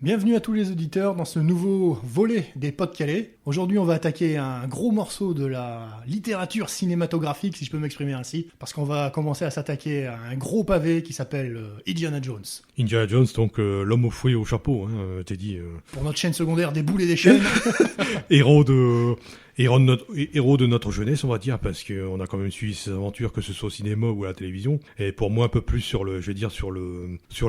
Bienvenue à tous les auditeurs dans ce nouveau volet des Pod-Calais. Aujourd'hui, on va attaquer un gros morceau de la littérature cinématographique, si je peux m'exprimer ainsi, parce qu'on va commencer à s'attaquer à un gros pavé qui s'appelle Indiana Jones. Indiana Jones, donc l'homme au fouet et au chapeau, t'es dit. Pour notre chaîne secondaire des boules et des chaînes. Héros de notre jeunesse, on va dire, parce qu'on a quand même suivi ses aventures, que ce soit au cinéma ou à la télévision. Et pour moi, un peu plus sur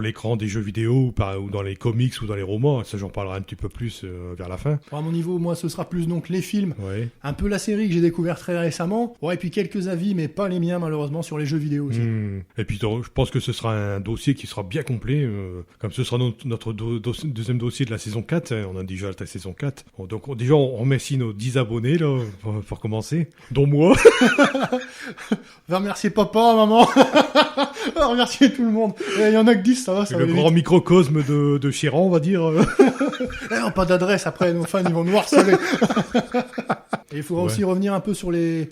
l'écran des jeux vidéo ou dans les comics ou dans les romans. Ça, j'en parlerai un petit peu plus vers la fin. À mon niveau, moi, ce sera plus donc les films. Ouais. Un peu la série que j'ai découvert très récemment. Ouais, et puis quelques avis, mais pas les miens, malheureusement, sur les jeux vidéo aussi. Et puis, je pense que ce sera un dossier qui sera bien complet. Comme ce sera notre deuxième dossier de la saison 4. On a déjà la saison 4. Donc, déjà, on remercie nos 10 abonnés, là, pour commencer. Dont moi. Va remercier papa, maman. Va remercier tout le monde. Il y en a que 10, ça va, ça va. Le grand microcosme de Chiran, on va dire. Non, pas d'adresse, après, nos fans, ils vont nous harceler. Et il faudra aussi revenir un peu sur les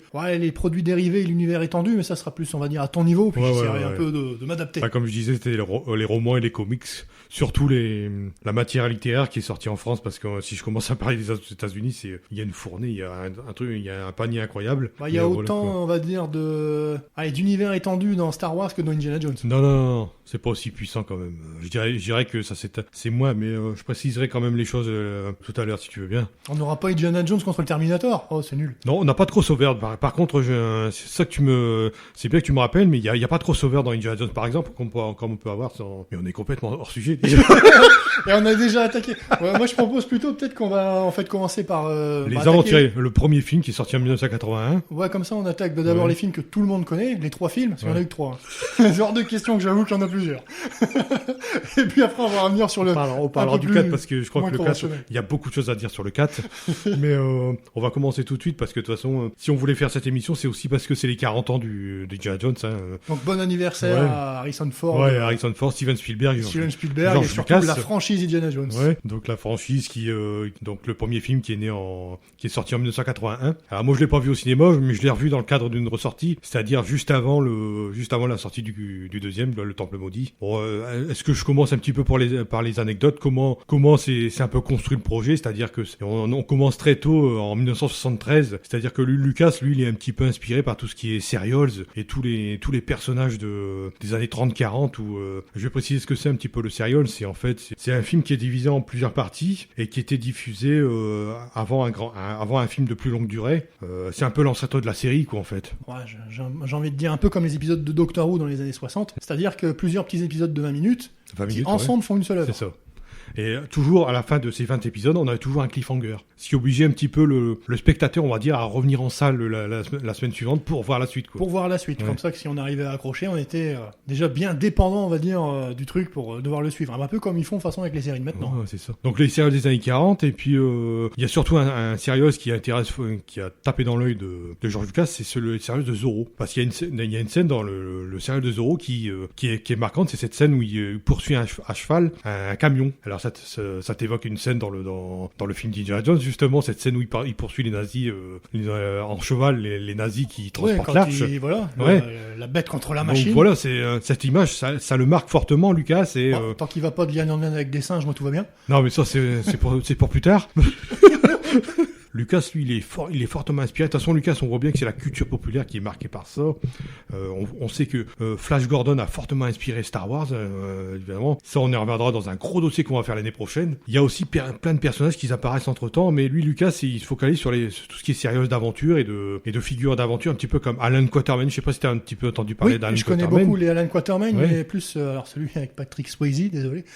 produits dérivés et l'univers étendu, mais ça sera plus, on va dire, à ton niveau, puis j'essaierai un peu de m'adapter. Comme je disais, c'était les romans et les comics, surtout la matière littéraire qui est sortie en France, parce que si je commence à parler des États-Unis, il y a une fournée, il y a un truc, il y a un panier incroyable. Il y a autant, on va dire, d'univers étendu dans Star Wars que dans Indiana Jones. Non, c'est pas aussi puissant quand même. Je dirais que ça c'est moins, mais je préciserai quand même les choses tout à l'heure si tu veux bien. On n'aura pas Indiana Jones contre le Terminator. Oh, c'est nul. Non, on n'a pas de crossover. Par contre, c'est ça que c'est bien que tu me rappelles, mais il y a pas de crossover dans Indiana Jones, par exemple, comme on peut avoir. Mais on est complètement hors sujet déjà. Et on a déjà attaqué. Ouais, moi, je propose plutôt peut-être qu'on va en fait commencer par les aventuriers. Le premier film qui est sorti en 1981. Ouais, comme ça, on attaque d'abord les films que tout le monde connaît, les 3 films, parce qu'il y en a eu que 3. C'est genre de questions que j'avoue qu'il y en a plusieurs. Et puis après, on va revenir sur on parlera du 4 parce que je crois que le 4, il y a beaucoup de choses à dire sur le 4. Mais on va commencer tout de suite parce que de toute façon, si on voulait faire cette émission, c'est aussi parce que c'est les 40 ans de Indiana Jones. Donc bon anniversaire à Harrison Ford. Ouais, Harrison Ford, Steven Spielberg et surtout la franchise Indiana Jones. Ouais, donc la franchise donc le premier film qui est sorti en 1981. Alors moi je l'ai pas vu au cinéma, mais je l'ai revu dans le cadre d'une ressortie, c'est-à-dire juste avant la sortie du deuxième, le Temple maudit. Bon, est-ce que je commence un petit peu par les anecdotes, comment c'est un peu construit le projet, c'est-à-dire que on commence très tôt en 1973, c'est-à-dire que Lucas, lui, il est un petit peu inspiré par tout ce qui est serials et tous les personnages des années 30-40 où je vais préciser ce que c'est un petit peu le serial. C'est un film qui est divisé en plusieurs parties et qui était diffusé avant un film de plus longue durée. C'est un peu l'ancêtre de la série, quoi, en fait. Ouais, j'ai envie de dire un peu comme les épisodes de Doctor Who dans les années 60, c'est-à-dire que plusieurs petits épisodes de 20 minutes qui ensemble font une seule œuvre. C'est ça. Et toujours, à la fin de ces 20 épisodes, on avait toujours un cliffhanger. Ce qui obligeait un petit peu le spectateur, on va dire, à revenir en salle la semaine suivante pour voir la suite, quoi. Pour voir la suite. Ouais. Comme ça que si on arrivait à accrocher, on était déjà bien dépendant, on va dire, du truc pour devoir le suivre. Un peu comme ils font de façon avec les séries de maintenant. Ouais, c'est ça. Donc les séries des années 40, et puis il y a surtout un serial qui a tapé dans l'œil de George Lucas, c'est le serial de Zorro. Parce qu'il y a une scène dans le serial de Zorro qui est marquante, c'est cette scène où il poursuit à cheval un camion. Alors ça t'évoque une scène dans le film d'Indiana Jones, justement, cette scène où il poursuit les nazis en cheval, les nazis qui transportent l'arche. Voilà, la bête contre la machine. Donc voilà, c'est cette image, ça le marque fortement, Lucas. Et, tant qu'il va pas de lien en lien avec des singes, moi tout va bien. Non, mais ça c'est pour plus tard. Lucas, lui, il est fortement inspiré. De toute façon, Lucas, on voit bien que c'est la culture populaire qui est marquée par ça. On sait que Flash Gordon a fortement inspiré Star Wars, évidemment. Ça, on y reviendra dans un gros dossier qu'on va faire l'année prochaine. Il y a aussi plein de personnages qui apparaissent entre-temps, mais lui, Lucas, il se focalise sur tout ce qui est sérieux d'aventure et de figures d'aventure, un petit peu comme Alan Quatermain. Je sais pas si tu as un petit peu entendu parler d'Alan Quatermain. Je connais beaucoup les Alan Quatermain, mais plus alors celui avec Patrick Swayze, désolé,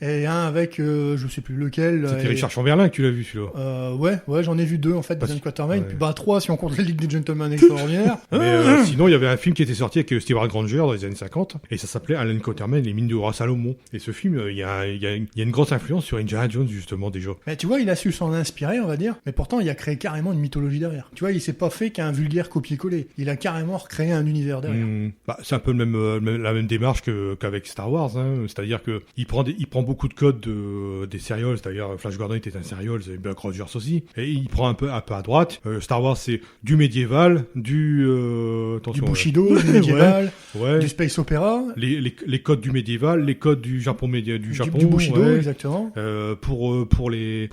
et un avec je sais plus lequel. C'était Richard Chamberlain que tu l'as vu, celui-là. Ouais, j'en ai vu 2 en fait, d'Alan Quatermain, puis 3 si on compte la Ligue des Gentlemen Extraordinaires. Mais sinon, il y avait un film qui était sorti avec Stewart Granger dans les années 50, et ça s'appelait Alan Quatermain, les mines du roi Salomon. Et ce film, il y a une grosse influence sur Indiana Jones, justement, déjà. Mais tu vois, il a su s'en inspirer, on va dire, mais pourtant, il a créé carrément une mythologie derrière. Tu vois, il s'est pas fait qu'un vulgaire copier-coller. Il a carrément recréé un univers derrière. C'est un peu la même démarche qu'avec Star Wars, hein. C'est-à-dire que il prend beaucoup de codes des serials, c'est-à-dire Flash Gordon était un serial, et Buck Rogers aussi, et il prend un peu à droite. Star Wars, c'est du médiéval, du Bushido, du médiéval, ouais. du space opéra, les codes du médiéval, les codes du Japon du Bushido, exactement. Pour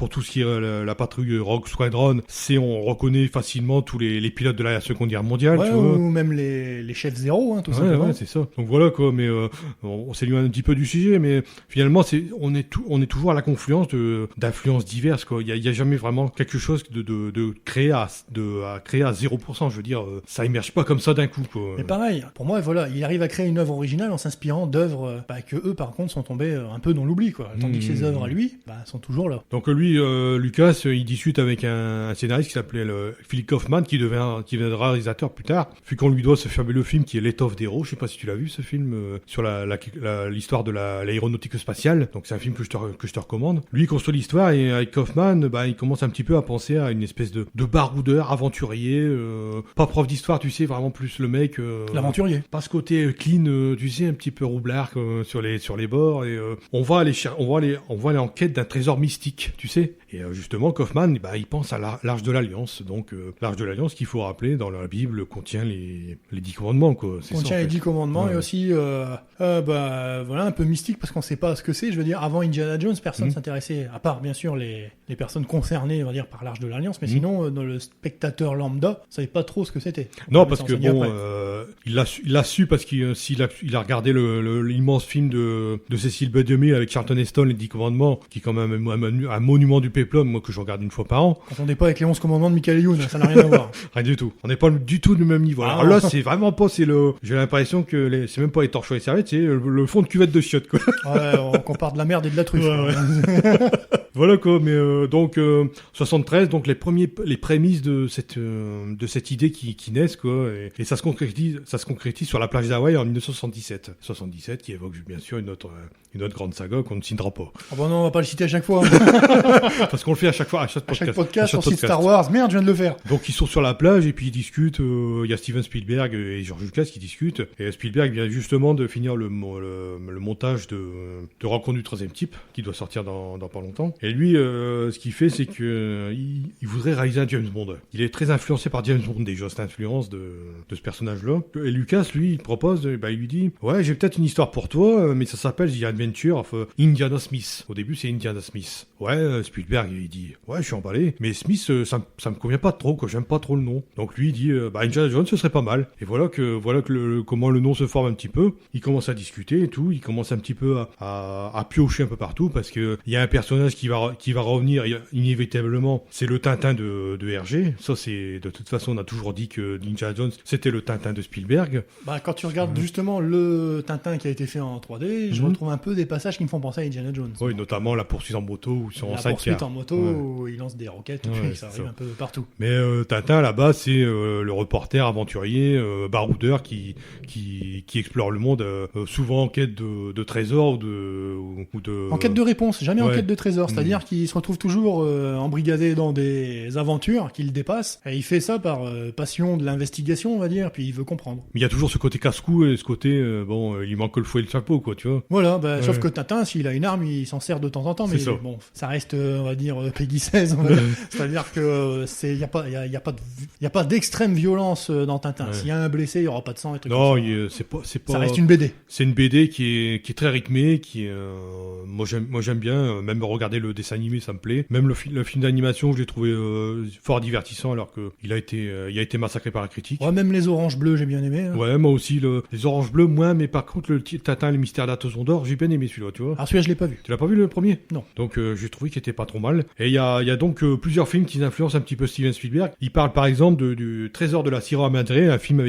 tout ce qui est la patrouille Rogue Squadron, on reconnaît facilement tous les pilotes de la Seconde Guerre mondiale, tu vois. Ou même les chefs zéro, tout simplement. Ouais, c'est ça. Donc voilà quoi, mais on s'éloigne un petit peu du sujet, mais finalement on est toujours à la confluence d'influences diverses quoi. Il y a jamais vraiment quelque chose de créé à 0%. Je veux dire, ça émerge pas comme ça d'un coup quoi. Mais pareil, pour moi voilà, il arrive à créer une œuvre originale en s'inspirant d'œuvres que eux par contre sont tombés un peu dans l'oubli quoi. Tandis que ses œuvres à lui sont toujours là. Donc lui, Lucas, il discute avec un scénariste qui s'appelait Philip Kaufman, qui deviendra réalisateur plus tard, vu qu'on lui doit ce fabuleux film qui est Let of the Hero. Je sais pas si tu l'as vu ce film sur l'histoire de l'aéronautique spatiale. Donc c'est un film que je te recommande. Lui il construit l'histoire et avec Kaufman, il commence un petit peu à penser à une espèce de baroudeur, aventurier, pas prof d'histoire, tu sais, vraiment plus le mec. L'aventurier. Pas ce côté clean, tu sais, un petit peu roublard sur les bords. Et on va aller en quête d'un trésor mystique, tu sais. Et justement, Kaufman, il pense à l'Arche de l'Alliance. Donc, l'Arche de l'Alliance, qu'il faut rappeler, dans la Bible, contient les 10 commandements, quoi. Contient les 10 commandements, et aussi, un peu mystique, parce qu'on sait pas ce que c'est. Je veux dire, avant Indiana Jones, personne s'intéressait, à part, bien sûr, les personnes concernées, on va dire, par l'Arche de l'Alliance, mais sinon, dans le spectateur lambda, on savait pas trop ce que c'était. Non, parce que il l'a su parce qu'il a regardé l'immense film de Cecil B. DeMille avec Charlton Heston, les 10 commandements, qui est quand même un monument du péplum, moi, que je regarde une fois par an. Quand on n'est pas avec les 11 commandements de Michael Youn, ça n'a rien à voir. Rien du tout. On n'est pas du tout du même niveau. Alors là, c'est vraiment pas, j'ai l'impression que c'est même pas les torchons et les serviettes, c'est le fond de cuvette de chiottes, quoi. Ouais, on compare de la merde et de la truffe. Ouais. Voilà, quoi. Mais, 73, donc les prémices de cette idée qui naissent, quoi. Et ça se concrétise sur la plage d'Hawaï en 1977. 77, qui évoque, bien sûr, une autre grande saga qu'on ne signera pas. Ah bon, non, on va pas le citer à chaque fois. Parce qu'on le fait à chaque podcast. On cite Star Wars. Merde, je viens de le faire. Donc ils sont sur la plage et puis ils discutent. Il y a Steven Spielberg et George Lucas qui discutent. Et Spielberg vient justement de finir le montage de Rencontre du troisième type, qui doit sortir dans pas longtemps. Et lui, ce qu'il fait, c'est que il voudrait réaliser un James Bond. Il est très influencé par James Bond déjà, cette influence de ce personnage-là. Et Lucas, lui, il propose, il lui dit, ouais, j'ai peut-être une histoire pour toi, mais ça s'appelle The Adventure of Indiana Smith. Au début, c'est Indiana Smith. Ouais, Spielberg, il dit, ouais, je suis emballé, mais Smith, ça me convient pas trop, quoi, j'aime pas trop le nom. Donc lui, il dit, Indiana Jones, ce serait pas mal. Et voilà comment le nom se forme un petit peu. Il commence à discuter et tout, il commence un petit peu à piocher un peu partout, parce que il y a un personnage qui va revenir inévitablement, c'est le Tintin de Hergé. Ça, c'est, de toute façon, on a toujours dit que Indiana Jones, c'était le Tintin de Spielberg. Quand tu regardes justement le Tintin qui a été fait en 3D, je retrouve un peu des passages qui me font penser à Indiana Jones. Oui, notamment la poursuite en moto, où ils sont en sidecar. La poursuite en moto, où il lance des roquettes, ça arrive un peu partout. Mais Tintin, là-bas, c'est le reporter aventurier, baroudeur, qui explore le monde, souvent en quête de trésors ou de... En quête de réponse, jamais en quête de trésors. C'est-à-dire qu'il se retrouve toujours embrigadé dans des aventures qui le dépassent. Et il fait ça par passion de l'investigation, on va dire, puis il veut comprendre. Mais il y a toujours ce côté casse-cou et ce côté, il manque que le fouet et le chapeau, quoi, tu vois. Voilà, sauf que Tintin, s'il a une arme, il s'en sert de temps en temps, mais bon, ça reste, on va dire, Peggy 16, c'est-à-dire que y a pas d'extrême violence dans Tintin. S'il y a un blessé, il y aura pas de sang et trucs non, comme ça. C'est pas... Ça reste une BD. C'est une BD qui est très rythmée, moi j'aime bien, même regarder le dessin animé, ça me plaît. Même le film d'animation, je l'ai trouvé fort divertissant, alors que il a été massacré par la critique. Ouais, même les oranges bleues, j'ai bien aimé. Hein. Ouais, moi aussi, les oranges bleues, moins, mais par contre, le Tintin, le mystère d'Atoson d'or, j'ai bien aimé celui-là, tu vois. Alors celui-là, je l'ai pas vu. Tu l'as pas vu le premier? Non. Donc j'ai trouvé qu'il était pas trop mal. Et il y a donc plusieurs films qui influencent un petit peu Steven Spielberg. Il parle par exemple du Trésor de la Sierra Madre, un film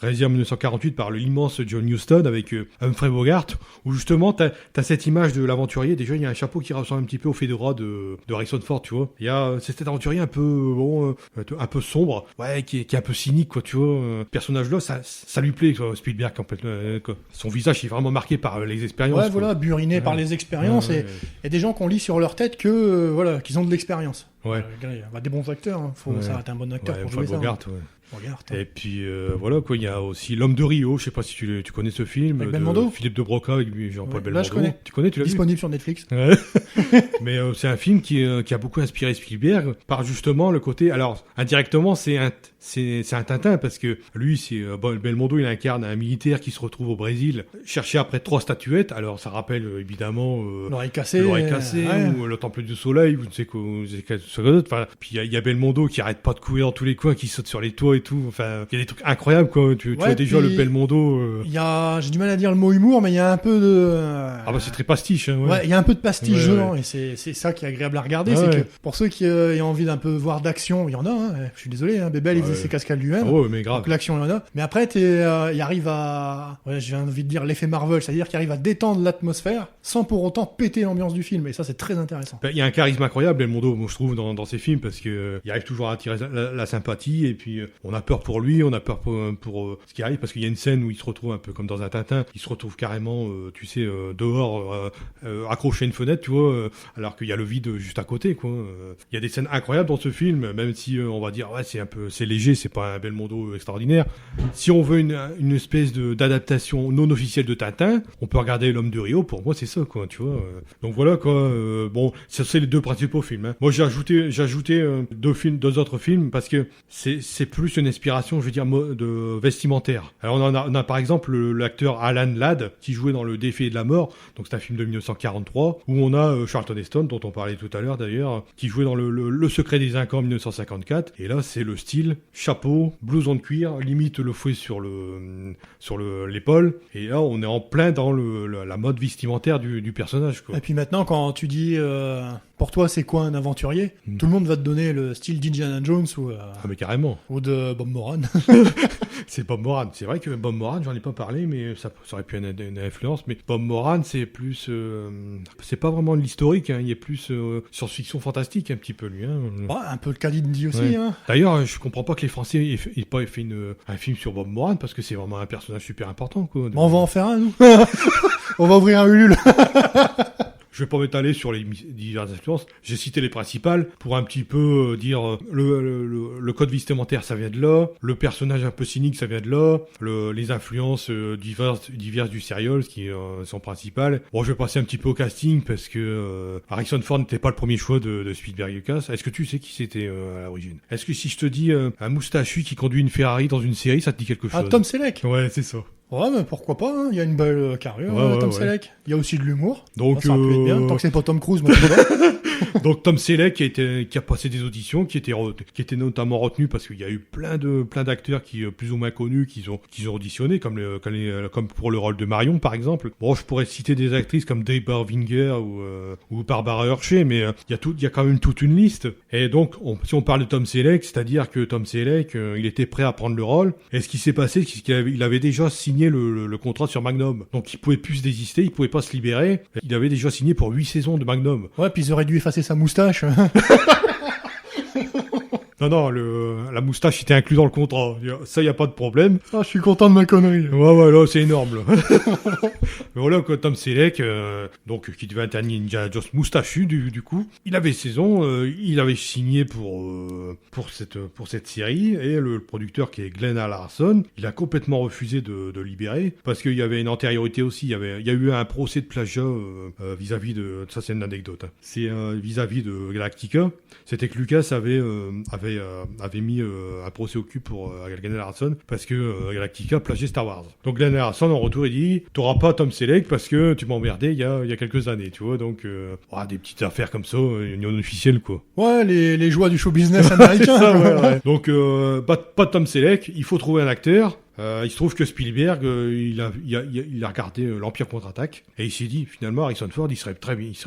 réalisé en 1948 par l'immense John Huston avec Humphrey Bogart, où justement t'as cette image de l'aventurier. Déjà, il y a un chapeau qui ressemble un petit peu au Fedora de Harrison Ford, tu vois. Il y a cet aventurier un peu un peu sombre, ouais, qui est un peu cynique, quoi, tu vois. Personnage-là, ça lui plaît, quoi, Spielberg, complètement. Son visage est vraiment marqué par les expériences. Ouais, voilà, buriné par les expériences et des gens qu'on lit sur leur tête qu'ils ont de l'expérience. Ouais. Il y a des bons acteurs, hein. Ça va être un bon acteur pour jouer ça. Bogart, hein. ouais. Bogart, Et puis voilà quoi, il y a aussi L'Homme de Rio, je sais pas si tu connais ce film avec de Belmondo Philippe de Broca avec Jean-Paul Belmondo. Là, je connais. Tu connais, tu l'as vu? Disponible sur Netflix. Ouais. Mais c'est un film qui a beaucoup inspiré Spielberg par justement le côté. Alors indirectement, c'est un Tintin parce que lui, Belmondo, il incarne un militaire qui se retrouve au Brésil cherché après 3 statuettes. Alors ça rappelle évidemment L'oreille cassée, ouais. Ou le Temple du Soleil, ou ne sais quoi, d'autre. Enfin, puis il y a Belmondo qui arrête pas de courir dans tous les coins, qui saute sur les toits et tout. Enfin, il y a des trucs incroyables quoi. Tu vois déjà le Belmondo. J'ai du mal à dire le mot humour, mais il y a un peu de. Ah bah c'est très pastiche. Hein, ouais. Ouais, il y a un peu de pastiche dedans, et c'est ça qui est agréable à regarder. C'est que pour ceux qui ont envie d'un peu voir d'action, il y en a. Hein, je suis désolé, hein, Bébel il faisait ses cascades lui-même. Oh, mais grave. Donc l'action il y en a. Mais après, il arrive à. Ouais, j'ai envie de dire l'effet Marvel, c'est-à-dire qu'il arrive à détendre l'atmosphère sans pour autant péter l'ambiance du film. Et ça, c'est très intéressant. Il y a un charisme incroyable, Belmondo, moi, je trouve, dans ses films, parce que il arrive toujours à attirer la sympathie, et puis on a peur pour lui, on a peur pour ce qui arrive, parce qu'il y a une scène où il se retrouve un peu comme dans un Tintin, il se retrouve carrément, dehors, accroché à une fenêtre, tu vois, alors qu'il y a le vide juste à côté, quoi. Il y a des scènes incroyables dans ce film, même si on va dire, ouais, c'est léger, c'est pas un Belmondo extraordinaire. Si on veut une espèce d'adaptation non officielle de Tintin, on peut regarder L'Homme de Rio, pour moi c'est ça, quoi, tu vois. Donc voilà, quoi. Bon, c'est les 2 principaux films. Hein. Moi j'ai ajouté 2 autres films parce que c'est plus une inspiration, je veux dire, de vestimentaire. Alors on a par exemple l'acteur Alan Ladd qui jouait dans Le Défi de la mort, donc c'est un film de 1943, où on a Charlton Heston, dont on parlait tout à l'heure d'ailleurs, qui jouait dans le Secret des Incas en 1954, et là c'est le style, chapeau, blouson de cuir, limite le fouet sur l'épaule, et là on est en plein dans la mode vestimentaire du personnage, quoi. Et puis maintenant, quand tu dis pour toi c'est quoi un aventurier, tout le monde va te donner le style d'Indiana Jones ah mais carrément. Ou de Bob Moran. C'est Bob Moran. C'est vrai que Bob Moran, j'en ai pas parlé, mais ça aurait pu être une influence. Mais Bob Moran, c'est plus, c'est pas vraiment de l'historique. Hein. Il est plus science-fiction fantastique un petit peu lui. Hein. Ouais, un peu le cas d'Indy aussi. Ouais. Hein. D'ailleurs, je comprends pas que les Français aient pas fait un film sur Bob Moran parce que c'est vraiment un personnage super important, quoi. On va en faire un, nous. On va ouvrir un Ulule. Je vais pas m'étaler sur les diverses influences. J'ai cité les principales pour un petit peu dire le code vestimentaire, ça vient de là. Le personnage un peu cynique, ça vient de là. Les influences diverses du serial qui sont principales. Bon, je vais passer un petit peu au casting parce que Harrison Ford n'était pas le premier choix de Spielberg Lucas. Est-ce que tu sais qui c'était à l'origine? Est-ce que si je te dis un moustachu qui conduit une Ferrari dans une série, ça te dit quelque chose? Ah, Tom Selleck. Ouais, c'est ça. Ouais, mais pourquoi pas, hein. Il y a une belle carrure, Tom Selleck. Il y a aussi de l'humour. Donc, ça peut être bien, tant que c'est pas Tom Cruise, moi, je sais. Donc Tom Selleck qui a passé des auditions, qui était notamment retenu parce qu'il y a eu plein d'acteurs qui plus ou moins connus qui ont auditionné comme pour le rôle de Marion par exemple. Bon, je pourrais citer des actrices comme Dave Barwinger ou Barbara Hershey, mais il y a quand même toute une liste. Et donc si on parle de Tom Selleck, c'est-à-dire que Tom Selleck il était prêt à prendre le rôle. Et ce qui s'est passé, c'est qu'il avait déjà signé le contrat sur Magnum. Donc il pouvait plus se désister, il pouvait pas se libérer. Il avait déjà signé pour 8 saisons de Magnum. Ouais, puis ils auraient dû effacer sa moustache. Non, la moustache était inclus dans le contrat. Ça, y a pas de problème. Ah, je suis content de ma connerie. Ouais, là, c'est énorme, là. Mais voilà, quoi, Tom Selleck, donc, qui devait être un Ninja Jones moustachu, du coup. Il avait saison, il avait signé pour cette série, et le producteur, qui est Glenn Larson, il a complètement refusé de libérer, parce qu'il y avait une antériorité aussi. Il y a eu un procès de plagiat, vis-à-vis de, ça c'est une anecdote, hein. C'est, vis-à-vis de Galactica. C'était que Lucas avait mis un procès au cul pour Glenn Larson parce que Galactica plagiait Star Wars. Donc Glenn Larson en retour il dit t'auras pas Tom Selleck parce que tu m'emmerdais il y a quelques années, tu vois. Donc des petites affaires comme ça, non officielles quoi. Ouais, les joies du show business américain. Ouais. Donc pas Tom Selleck, il faut trouver un acteur. Il se trouve que Spielberg, il a regardé l'Empire contre-attaque et il s'est dit finalement Harrison Ford il serait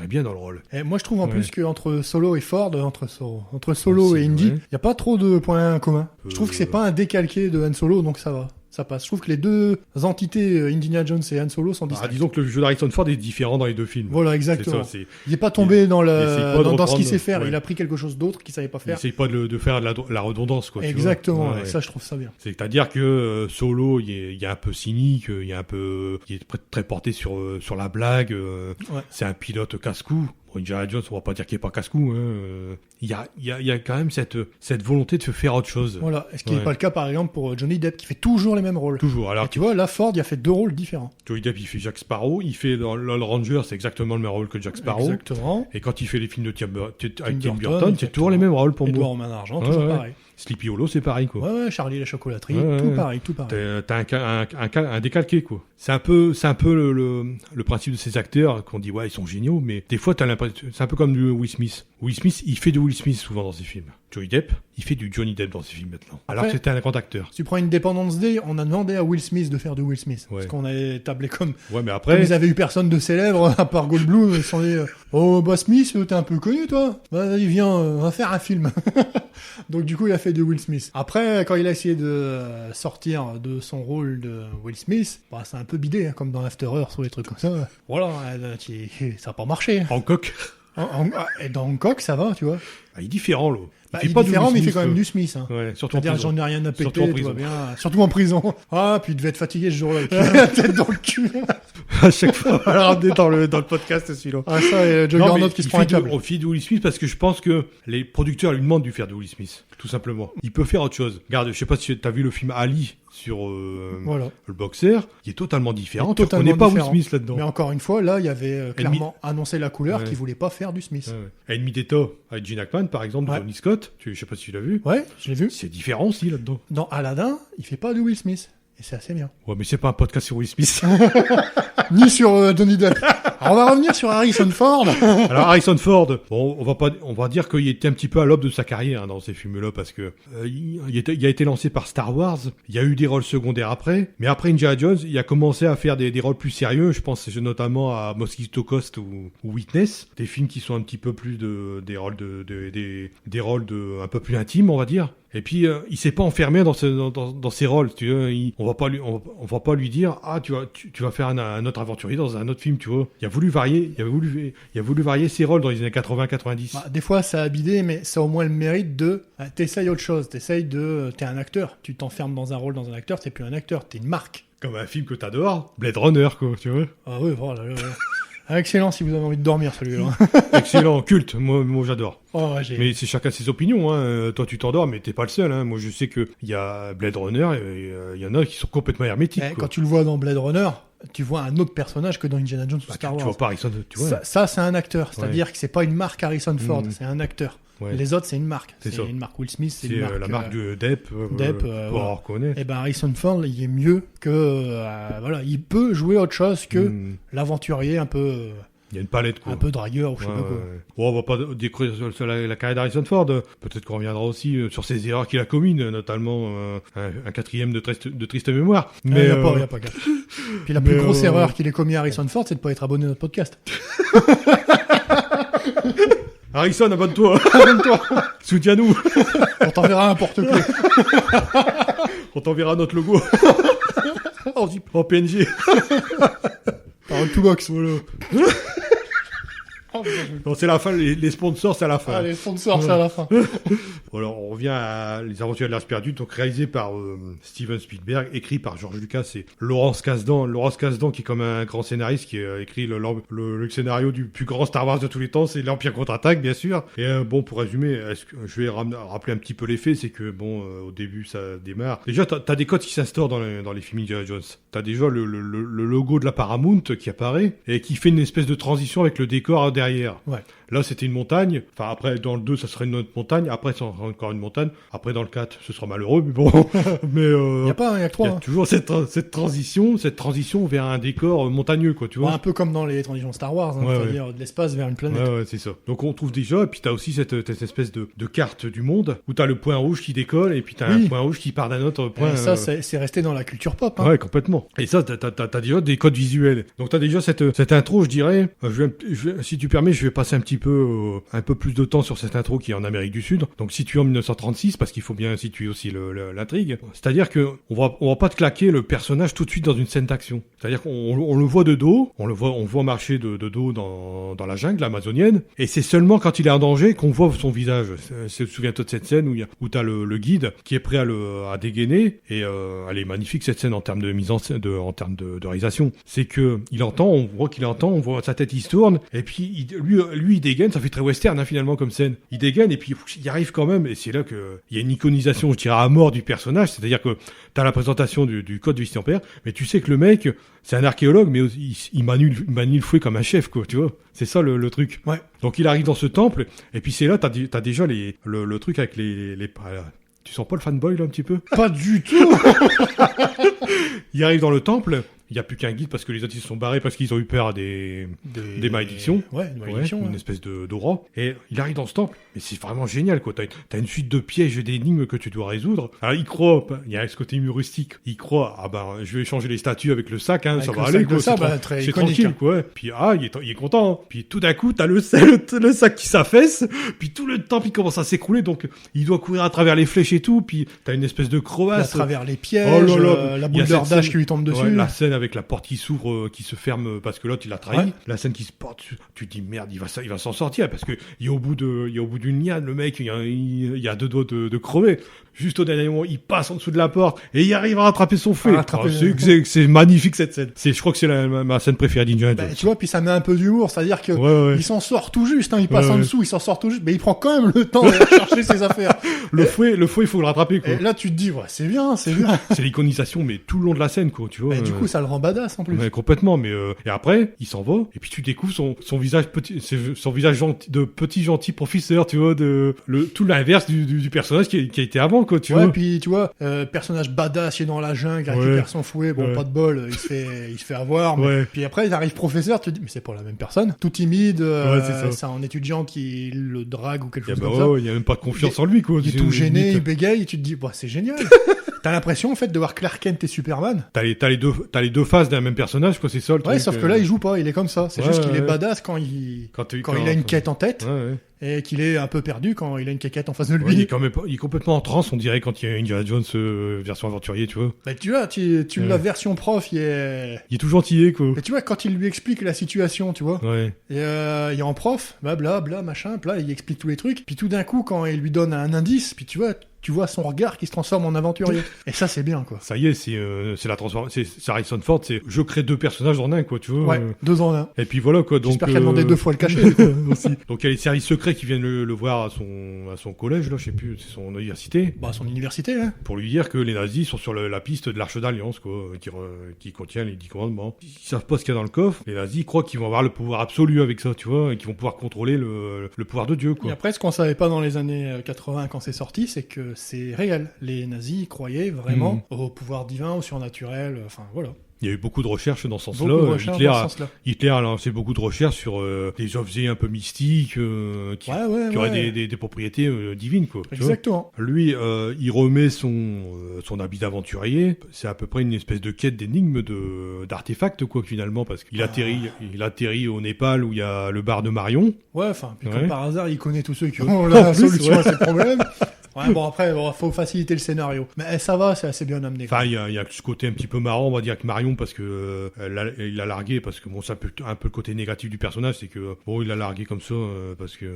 bien dans le rôle. Et moi je trouve en plus qu'entre Solo et Ford, entre Solo et Indy, il y a pas trop de points communs. Je trouve que c'est pas un décalqué de Han Solo, donc ça va. Ça passe. Je trouve que les deux entités, Indiana Jones et Han Solo, sont distinctes. Disons que le jeu d'Harrison Ford est différent dans les deux films. Voilà, exactement. Il n'est pas tombé dans ce qu'il sait faire. Ouais. Il a pris quelque chose d'autre qu'il savait pas faire. Il essaye pas de faire la redondance, quoi. Exactement. Tu vois. Ça, je trouve ça bien. C'est-à-dire que Solo, il est un peu cynique, il est très porté sur la blague. C'est un pilote casse-cou. Bon, Indiana Jones, on va pas dire qu'il est pas casse-cou. Il y a quand même cette volonté de faire autre chose. Voilà. Ce qui n'est pas le cas, par exemple, pour Johnny Depp, qui fait toujours les mêmes rôles. Toujours. Alors, et tu vois, là, Ford, il a fait 2 rôles différents. Johnny Depp, il fait Jack Sparrow. Il fait dans Lone Ranger, c'est exactement le même rôle que Jack Sparrow. Exactement. Et quand il fait les films de Tim Burton, c'est toujours les mêmes rôles pour moi. Edouard Main d'Argent, toujours pareil. Sleepy Hollow, c'est pareil, quoi. Ouais, Charlie la chocolaterie, tout pareil. T'as un décalqué, quoi. C'est un peu le principe de ces acteurs qu'on dit, ouais, ils sont géniaux, mais des fois, t'as l'impression, c'est un peu comme du Will Smith. Will Smith, il fait du Will Smith souvent dans ses films. Johnny Depp, il fait du Johnny Depp dans ses films maintenant. Alors que c'était un grand acteur. Si tu prends Independence Day, on a demandé à Will Smith de faire du Will Smith. Parce qu'on avait tablé comme... Ouais, mais après... Comme ils avaient eu personne de célèbre, à part Goldblum, ils se sont dit, oh, bah Smith, t'es un peu connu, toi. Vas-y, viens, on va faire un film. Donc du coup, il a fait du Will Smith. Après, quand il a essayé de sortir de son rôle de Will Smith, bah, c'est un peu bidé, hein, comme dans After Earth ou des trucs comme ça. Voilà, ça n'a pas marché. Hancock. Et dans Hancock, ça va, tu vois. Ah, il est différent, là. Il est différent, mais il fait quand même du Smith. Hein. Ouais, surtout en C'est-à-dire, prison. j'en ai rien à péter, tout va bien. Surtout en prison. Ah, puis il devait être fatigué ce jour-là. La tête dans le cul. À chaque fois, on l'a ramené dans le podcast, celui-là. Ah, ça, et Juggernaut qui se prend un câble. On fait du Will Smith parce que je pense que les producteurs lui demandent de faire du Will Smith. Tout simplement. Il peut faire autre chose. Regarde, je sais pas si t'as vu le film Ali sur le boxeur, qui est totalement différent. Tu connais pas Will Smith là-dedans. Mais encore une fois, là, il y avait clairement annoncé la couleur qu'il voulait pas faire du Smith. Enemy d'État avec Gene Hackman, par exemple, de Tony Scott. Je sais pas si tu l'as vu. Ouais, je l'ai vu. C'est différent aussi là-dedans. Dans Aladdin, il fait pas de Will Smith. Et c'est assez bien. Ouais, mais c'est pas un podcast sur Will Smith. Ni sur Johnny Depp. Alors, on va revenir sur Harrison Ford. Alors, Harrison Ford, bon, on va dire qu'il était un petit peu à l'aube de sa carrière, hein, dans ces films-là, parce que il a été lancé par Star Wars. Il y a eu des rôles secondaires après. Mais après Indiana Jones, il a commencé à faire des rôles plus sérieux. Je pense notamment à Mosquito Coast ou Witness. Des films qui sont un petit peu plus des rôles un peu plus intimes, on va dire. Et puis il s'est pas enfermé dans ses rôles, tu vois. On va pas lui dire tu vas faire un autre aventurier dans un autre film, tu vois. Il a voulu varier ses rôles dans les années 80-90. Bah, des fois ça a bidé, mais ça a au moins le mérite de t'essayes autre chose, t'es un acteur, tu t'enfermes dans un rôle dans un acteur, t'es plus un acteur, t'es une marque. Comme un film que t'adores, Blade Runner, quoi, tu vois. Ah oui, voilà. Excellent si vous avez envie de dormir, celui-là. Excellent, culte, moi j'adore. Oh, ouais, mais c'est chacun ses opinions, hein. Toi tu t'endors, mais t'es pas le seul, hein. Moi je sais qu'il y a Blade Runner, et il y en a qui sont complètement hermétiques. Quand tu le vois dans Blade Runner, tu vois un autre personnage que dans Indiana Jones ou Star Wars. Tu vois pas Harrison, tu vois. Ça c'est un acteur, c'est-à-dire que c'est pas une marque Harrison Ford, c'est un acteur. Ouais. Les autres, c'est une marque. C'est une marque Will Smith, c'est une marque... la marque de Depp, on reconnaît. Et ben Harrison Ford, il est mieux que... il peut jouer autre chose que l'aventurier un peu... Il y a une palette, quoi. Un peu dragueur ou je sais pas quoi. Bon, on va pas décrire sur la carrière d'Harrison Ford. Peut-être qu'on reviendra aussi sur ses erreurs qu'il a commises, notamment un quatrième de triste mémoire. Mais il n'y a pas qu'à. Puis la plus grosse erreur qu'il ait commis à Harrison Ford, c'est de pas être abonné à notre podcast. Harrison, abonne-toi. Soutiens-nous. On t'enverra un porte-clés. On t'enverra notre logo. En PNG. Par Toolbox, voilà. Non, c'est la fin, les sponsors, c'est à la fin. Ah, les sponsors, c'est à la fin. Alors, on revient à Les Aventures de l'Ars perdu, donc réalisé par Steven Spielberg, écrit par George Lucas et Laurence Kasdan. Laurence Kasdan, qui est comme un grand scénariste, qui a écrit le scénario du plus grand Star Wars de tous les temps, c'est l'Empire contre-attaque, bien sûr. Et pour résumer, je vais rappeler un petit peu les faits, c'est que, au début, ça démarre. Déjà, t'as des codes qui s'instaurent dans les films Indiana Jones. T'as déjà le logo de la Paramount qui apparaît, et qui fait une espèce de transition avec le décor derrière. Ouais. Là, c'était une montagne. Enfin, après, dans le 2, ça serait une autre montagne. Après, ça sera encore une montagne. Après, dans le 4, ce sera malheureux, mais bon. Mais, il y a pas, il y a que 3. Il y a toujours cette transition vers un décor montagneux, quoi, tu vois. Un peu comme dans les transitions Star Wars, c'est-à-dire de l'espace vers une planète. Ouais, c'est ça. Donc, on trouve déjà, et puis t'as aussi cette espèce de carte du monde, où t'as le point rouge qui décolle, et puis t'as un point rouge qui part d'un autre point. Et ça, c'est resté dans la culture pop, hein. Ouais, complètement. Et ça, t'as déjà des codes visuels. Donc, t'as déjà cette intro, je dirais, si tu permets, je vais passer un peu plus de temps sur cette intro qui est en Amérique du Sud. Donc situé en 1936, parce qu'il faut bien situer aussi l'intrigue. C'est-à-dire que on va pas te claquer le personnage tout de suite dans une scène d'action. C'est-à-dire qu'on le voit de dos, on voit marcher de dos dans la jungle amazonienne, et c'est seulement quand il est en danger qu'on voit son visage. Souviens-toi de cette scène où t'as le guide qui est prêt à dégainer, et elle est magnifique cette scène en termes de mise en scène, en termes de réalisation. C'est que on voit qu'il entend, on voit sa tête, il se tourne, et puis lui, il dégaine, ça fait très western, hein, finalement, comme scène. Il dégaine, et puis il arrive quand même, et c'est là que il y a une iconisation, je dirais, à mort du personnage, c'est-à-dire que t'as la présentation du code du Christian Père, mais tu sais que le mec, c'est un archéologue, mais il manie le fouet comme un chef, quoi, tu vois. C'est ça le truc. Ouais. Donc il arrive dans ce temple, et puis c'est là, t'as déjà le truc avec les tu sens pas le fanboy, là, un petit peu? Pas du tout. Il arrive dans le temple, il n'y a plus qu'un guide parce que les autres ils se sont barrés parce qu'ils ont eu peur des malédictions. Ouais, des malédictions. Une espèce d'aura. Et il arrive dans ce temple, mais c'est vraiment génial, quoi. T'as une suite de pièges et d'énigmes que tu dois résoudre. Alors il croit, il y a ce côté humoristique, il croit, ah ben je vais échanger les statues avec le sac, hein, ça va aller, quoi. C'est tranquille, hein. Quoi. Puis il est content. Hein. Puis tout d'un coup, t'as le sac qui s'affaisse, puis tout le temple il commence à s'écrouler, donc il doit courir à travers les flèches et tout, puis t'as une espèce de crevasse. À travers les pièges, la boule d'Ardage qui lui tombe dessus. Ouais, la scène avec la porte qui s'ouvre, qui se ferme parce que l'autre il l'a trahi. Ouais. La scène qui se porte, tu te dis merde, il va s'en sortir parce que il est au bout d'une liane, le mec, il y a 2 doigts de crever. Juste au dernier moment, il passe en dessous de la porte et il arrive à rattraper son fouet. C'est magnifique cette scène. Je crois que c'est ma scène préférée d'Indiana Jones. Tu vois, puis ça met un peu d'humour, c'est-à-dire que il s'en sort tout juste, hein, il passe en dessous, il s'en sort tout juste, mais il prend quand même le temps de chercher ses affaires. Le fouet, il faut le rattraper, quoi. Et là, tu te dis, ouais, c'est bien. C'est l'iconisation, mais tout le long de la scène, quoi, tu vois. Et du coup, ça le rend badass en plus. Ouais, complètement, mais et après, il s'en va, et puis tu découvres son visage son visage gentil, de petit gentil professeur, tu vois, tout l'inverse du personnage qui a été avant, quoi, tu vois. Puis tu vois, personnage badass, il est dans la jungle, il récupère son fouet, bon, pas de bol, il se fait avoir. Mais... Puis après, il arrive professeur, tu te dis, mais c'est pas la même personne. Tout timide, c'est un étudiant qui le drague ou quelque chose comme ça. Il y a même pas de confiance en lui, quoi. Il est tout gêné, il bégaye, et tu te dis, bah, c'est génial. T'as l'impression, en fait, de voir Clark Kent et Superman. T'as les deux faces d'un même personnage, quoi, c'est ça, le truc. Ouais, sauf que là, il joue pas, il est comme ça. C'est juste qu'il est badass quand il a une quête en tête. Et qu'il est un peu perdu quand il a une caquette en face de lui. Ouais, il est complètement en transe, on dirait, quand il y a Indiana Jones version aventurier, tu vois. Bah, tu vois, la version prof, il est tout gentil, quoi. Mais tu vois, quand il lui explique la situation, tu vois. Ouais. Et il est en prof, bla, machin, là, il explique tous les trucs. Puis tout d'un coup, quand il lui donne un indice, puis tu vois son regard qui se transforme en aventurier. Et ça, c'est bien, quoi. Ça y est, c'est la transformation. C'est Harrison Ford, je crée 2 personnages en un, quoi, tu vois. Ouais, 2 en 1. Et puis voilà, quoi. Donc, j'espère qu'elle a demandé 2 fois le cachet. Aussi. Donc il y a les services secrets qui viennent le voir à son collège, là, je sais plus, c'est son université. Bah, son université, hein. Pour lui dire que les nazis sont sur la piste de l'Arche d'Alliance, quoi, qui contient les 10 commandements. Ils savent pas ce qu'il y a dans le coffre. Les nazis croient qu'ils vont avoir le pouvoir absolu avec ça, tu vois, et qu'ils vont pouvoir contrôler le pouvoir de Dieu, quoi. Et après, ce qu'on savait pas dans les années 80 quand c'est sorti, c'est que c'est réel. Les nazis croyaient vraiment au pouvoir divin, au surnaturel, enfin voilà. Il y a eu beaucoup de recherches dans ce sens-là. Hitler a lancé beaucoup de recherches sur des objets un peu mystiques qui auraient des propriétés divines, quoi. Exactement. Lui, il remet son habit d'aventurier. C'est à peu près une espèce de quête d'énigme d'artefacts, quoi, finalement, parce qu'il atterrit au Népal où il y a le bar de Marion. Ouais, enfin, comme par hasard, il connaît tous ceux qui ont la solution à ces problèmes. Ouais, bon, après, faut faciliter le scénario. Mais ça va, c'est assez bien amené. Enfin, il y a ce côté un petit peu marrant, on va dire, avec Marion, parce que il a largué, parce que bon, c'est un peu le côté négatif du personnage, c'est que bon, il a largué comme ça, parce que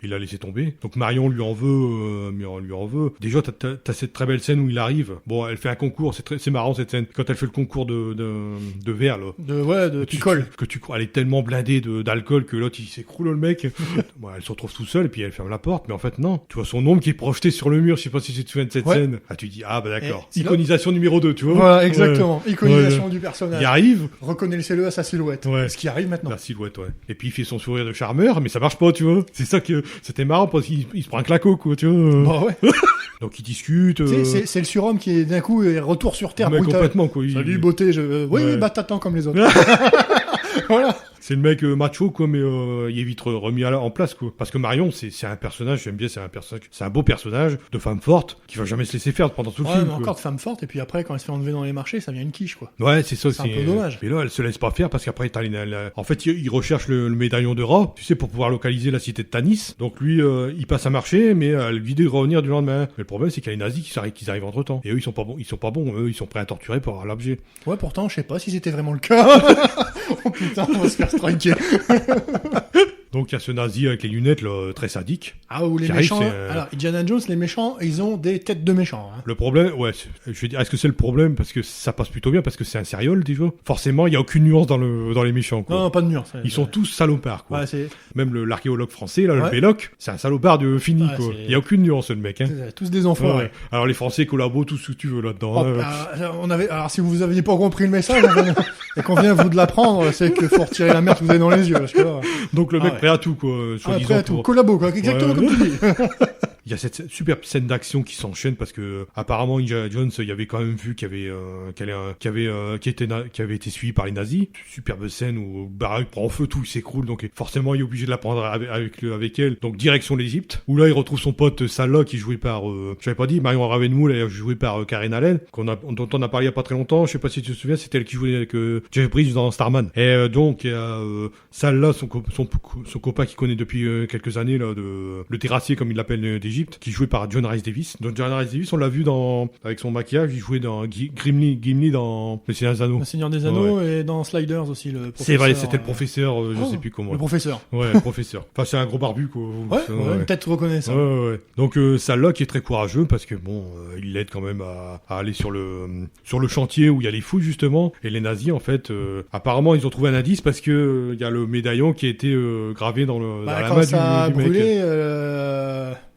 il a laissé tomber. Donc Marion lui en veut. Déjà, t'as cette très belle scène où il arrive. Bon, elle fait un concours, c'est marrant cette scène. Quand elle fait le concours de verre, là. De picole. Elle est tellement blindée d'alcool que l'autre, il s'écroule, le mec. Bon, elle se retrouve tout seul, et puis elle ferme la porte, mais en fait, non. Tu vois son ombre qui est projeté sur le mur, je sais pas si tu te souviens de cette scène. Ah, tu dis, ah, bah d'accord. Iconisation numéro 2, tu vois. Voilà, exactement. Iconisation du personnage. Il arrive. Reconnaissez-le à sa silhouette. Ouais. Ce qui arrive maintenant. La silhouette, ouais. Et puis il fait son sourire de charmeur, mais ça marche pas, tu vois. C'est ça que c'était marrant parce qu'il se prend un claquot, quoi, tu vois. Bah ouais. Donc ils discutent. C'est le surhomme qui est d'un coup retour sur terre. Mais complètement, quoi. Salut, beauté. Oui, bah t'attends comme les autres. Voilà. C'est le mec macho, quoi, mais il est vite remis en place, quoi. Parce que Marion, c'est un personnage, j'aime bien, c'est un beau personnage de femme forte qui va jamais se laisser faire pendant tout le film. Mais encore de femme forte, et puis après, quand elle se fait enlever dans les marchés, ça vient une quiche, quoi. Ouais, c'est ça. C'est un peu dommage. Mais là, elle se laisse pas faire parce qu'après, en fait, il recherche le médaillon de Ra, tu sais, pour pouvoir localiser la cité de Tanis. Donc lui, il passe à marcher, mais elle lui dit de revenir du lendemain. Mais le problème, c'est qu'il y a les nazis qui arrivent entre temps. Et eux, ils sont pas bons. Eux, ils sont prêts à torturer pour avoir l'objet. Ouais, pourtant, je sais pas si c'était vraiment le cas. Oh putain, on va se faire striker. Donc il y a ce nazi avec les lunettes là, très sadique. Ah, ou les Qui arrive, méchants. c'est, Alors, Indiana Jones, les méchants, ils ont des têtes de méchants. Hein. Le problème, ouais, je vais dire, est-ce que c'est le problème parce que ça passe plutôt bien parce que c'est un serial déjà. Forcément, il y a aucune nuance dans les méchants. Quoi. Non, pas de nuance. Ils sont tous salopards. Quoi. Ouais, c'est... Même l'archéologue français, là, le Belloc, c'est un salopard de fini. Ouais, Quoi. c'est- Il y a aucune nuance le mec. Hein. c'est tous des enfoirés. Ouais. Alors les Français collabos tout ce que tu veux là-dedans. Oh, alors, si vous aviez pas compris le message, et qu'on vient vous de l'apprendre, c'est qu'il faut retirer la merde que vous avez dans les yeux. Parce que là, Donc le mec ouais. prêt à tout quoi. prêt à tout. Collabo, quoi. Exactement Ouais. comme tu dis. Il y a cette superbe scène d'action qui s'enchaîne parce que apparemment Indiana Jones, il y avait quand même vu qu'il avait été suivi par les nazis. Superbe scène où baraque prend en feu, tout il s'écroule, donc forcément il est obligé de la prendre avec elle. Donc direction l'Égypte où là il retrouve son pote Salah qui est joué par, j'avais pas dit, Marion Ravenwood, joué par Karen Allen, dont on a parlé il y a pas très longtemps. Je sais pas si tu te souviens, c'était elle qui jouait avec Jeff Bridges dans Starman. Et donc il y a Salah, son copain qu'il connaît depuis quelques années là, le terrassier comme il l'appelle d'Égypte, qui est joué par John Rhys Davis. Donc John Rhys Davis, on l'a vu avec son maquillage, il jouait dans Gimli dans Le Seigneur des Anneaux. Le Seigneur des Anneaux et dans Sliders aussi, le professeur. C'est vrai, c'était le professeur, je sais plus comment. Le professeur. Ouais, le professeur. Enfin, c'est un gros barbu, quoi. Ouais, peut-être reconnaissable. Ouais. Donc, Salah qui est très courageux parce que bon, il l'aide quand même à aller sur le chantier où il y a les fouilles, justement. Et les nazis, en fait, apparemment, ils ont trouvé un indice parce que il y a le médaillon qui a été gravé dans la quand main ça a du mec. brûlé,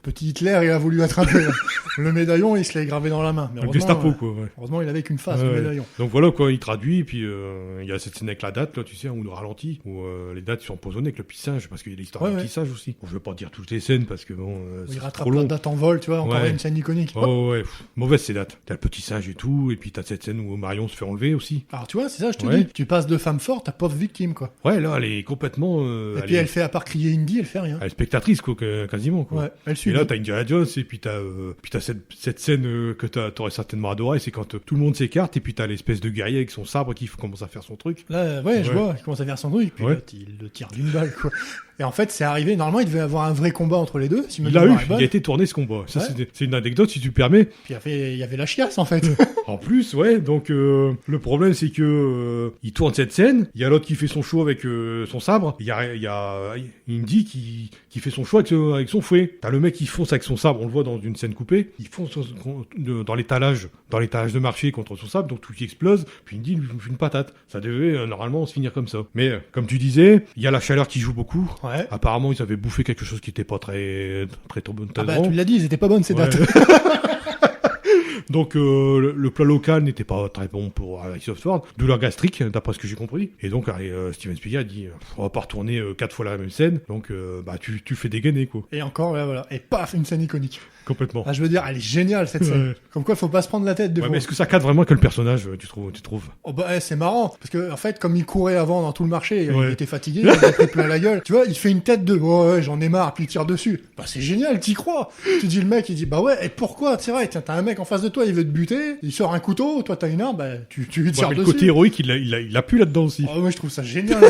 petit Hitler, il a voulu attraper le médaillon, il se l'est gravé dans la main. Mais Le Gestapo, quoi. Ouais. Heureusement, il avait qu'une face, le médaillon. Donc voilà, quoi, il traduit, puis il y a cette scène avec la date, là, tu sais, où on ralentit, où les dates sont empoisonnées avec le petit singe, parce qu'il y a l'histoire du petit singe aussi. Bon, je veux pas dire toutes les scènes, parce que bon, il c'est rattrape trop long. la date en vol, tu vois, encore une scène iconique. Ouais, mauvaise ces dates. T'as le petit singe et tout, et puis t'as cette scène où Marion se fait enlever aussi. Alors tu vois, c'est ça, je te dis. Tu passes de femme forte à pauvre victime, quoi. Ouais, là, elle est complètement... et puis elle fait, à part crier Indy, elle fait rien. Elle est spectatrice, quoi, quasiment, quoi. Ouais, elle suit. Et là, t'as Indiana Jones, et puis t'as cette scène que t'aurais certainement adoré, c'est quand tout le monde s'écarte, et puis t'as l'espèce de guerrier avec son sabre qui commence à faire son truc. Là, je vois, il commence à faire son truc, puis là, il le tire d'une balle, quoi. Et en fait, c'est arrivé, normalement, il devait y avoir un vrai combat entre les deux. Si il a été tourné ce combat. Ça, c'est une anecdote, si tu permets. Puis il y avait la chiasse, en fait. En plus, ouais, donc le problème, c'est que il tourne cette scène, il y a l'autre qui fait son show avec son sabre, il y a Indy qui fait son show avec son fouet. T'as le mec qui fonce avec son sabre, on le voit dans une scène coupée, il fonce dans l'étalage de marché contre son sabre, donc tout qui explose, puis Indy lui fait une patate. Ça devait normalement se finir comme ça. Mais comme tu disais, il y a la chaleur qui joue beaucoup. Ouais. Apparemment, ils avaient bouffé quelque chose qui était pas très bon. Ah bah, tu l'as dit, ils étaient pas bonnes ces dates. Donc le plat local n'était pas très bon pour Harrison Ford, douleur gastrique d'après ce que j'ai compris. Et donc Steven Spielberg a dit on va pas retourner 4 fois la même scène, donc tu fais dégainer quoi. Et encore voilà, et paf, une scène iconique. Complètement. Ah, je veux dire, elle est géniale cette scène. Comme quoi, faut pas se prendre la tête des fois. Mais est-ce que ça cadre vraiment que le personnage, tu trouves Oh bah c'est marrant parce que en fait, comme il courait avant dans tout le marché, il était fatigué, il avait pris plein la gueule. Tu vois, il fait une tête de ouais, j'en ai marre, puis il tire dessus. Bah c'est génial, t'y crois. Tu dis le mec, il dit bah ouais, et pourquoi? C'est vrai, tiens, t'as un mec en face de toi, il veut te buter, il sort un couteau, toi t'as une arme, bah tu lui tires dessus. Le côté héroïque, il a pu là-dedans aussi. Oh, moi je trouve ça génial.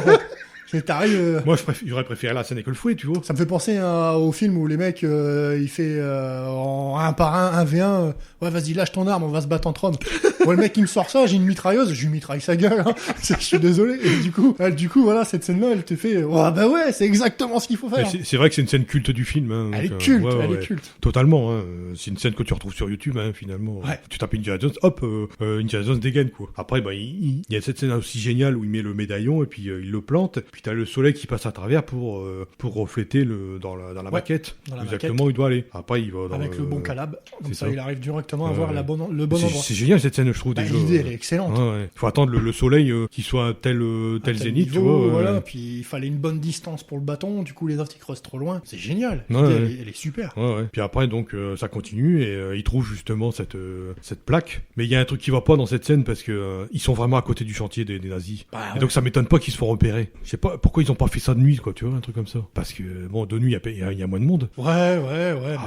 Moi, j'aurais préféré la scène avec le fouet, tu vois. Ça me fait penser au film où les mecs, il fait en 1 par 1, 1v1, ouais, vas-y, lâche ton arme, on va se battre entre hommes. Moi, le mec qui me sort ça, j'ai une mitrailleuse, je lui mitraille sa gueule, hein. Je suis désolé. Et du coup, voilà, cette scène-là, elle te fait, oh, bah ouais, c'est exactement ce qu'il faut faire. C'est vrai que c'est une scène culte du film. Hein, elle est culte, elle est culte. Totalement, hein. C'est une scène que tu retrouves sur YouTube, hein, finalement. Ouais. Tu tapes Indiana Jones, hop, Indiana Jones dégaine, quoi. Après, il y a cette scène aussi géniale où il met le médaillon et puis il le plante, puis t'as le soleil qui passe à travers pour refléter dans la maquette. Exactement où il doit aller. Après, il va avec le bon calab. Comme ça, il arrive directement à voir le bon endroit. C'est génial cette scène, je trouve. L'idée, elle est excellente. Il faut attendre le soleil qui soit à tel zénith, niveau, tu vois. Voilà, puis il fallait une bonne distance pour le bâton. Du coup, les autres, ils creusent trop loin. C'est génial. Elle est super. Ouais. Puis après, donc, ça continue et ils trouvent justement cette plaque. Mais il y a un truc qui va pas dans cette scène parce que ils sont vraiment à côté du chantier des nazis. Et donc, ça m'étonne pas qu'ils se font repérer. Je sais pas pourquoi ils ont pas fait ça de nuit, quoi, tu vois, un truc comme ça. Parce que, bon, de nuit, il y a moins de monde. Ouais.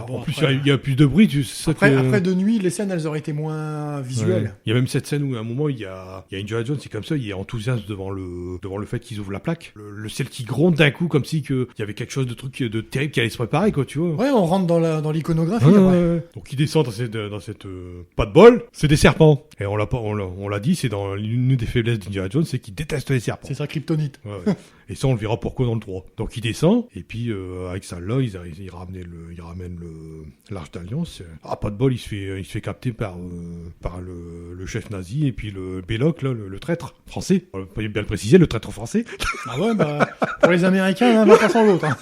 Bon, en plus, il y a plus de bruit. Après, de nuit, les scènes, elles auraient été moins visuelles. Ouais. Il y a même cette scène où, à un moment, il y a Indiana Jones, c'est comme ça, il est enthousiaste devant le fait qu'ils ouvrent la plaque. Le ciel qui gronde d'un coup, comme si il y avait quelque chose de terrible qui allait se préparer, quoi, tu vois. Ouais, on rentre dans l'iconographie. Donc, il descend dans cette pas de bol, c'est des serpents. Et on l'a dit, c'est dans l'une des faiblesses d'Indiana Jones, c'est qu'il déteste les serpents. C'est sa kryptonite. Ouais. Et ça, on le verra pourquoi dans le 3. Donc il descend, et puis avec ça là, il ramène l'Arche d'Alliance. Ah, pas de bol, il se fait capter par le chef nazi, et puis le Belloc, là, le traître français. On peut bien le préciser, le traître français. Ah ouais, bah, pour les Américains, l'un va pas sans l'autre. Hein.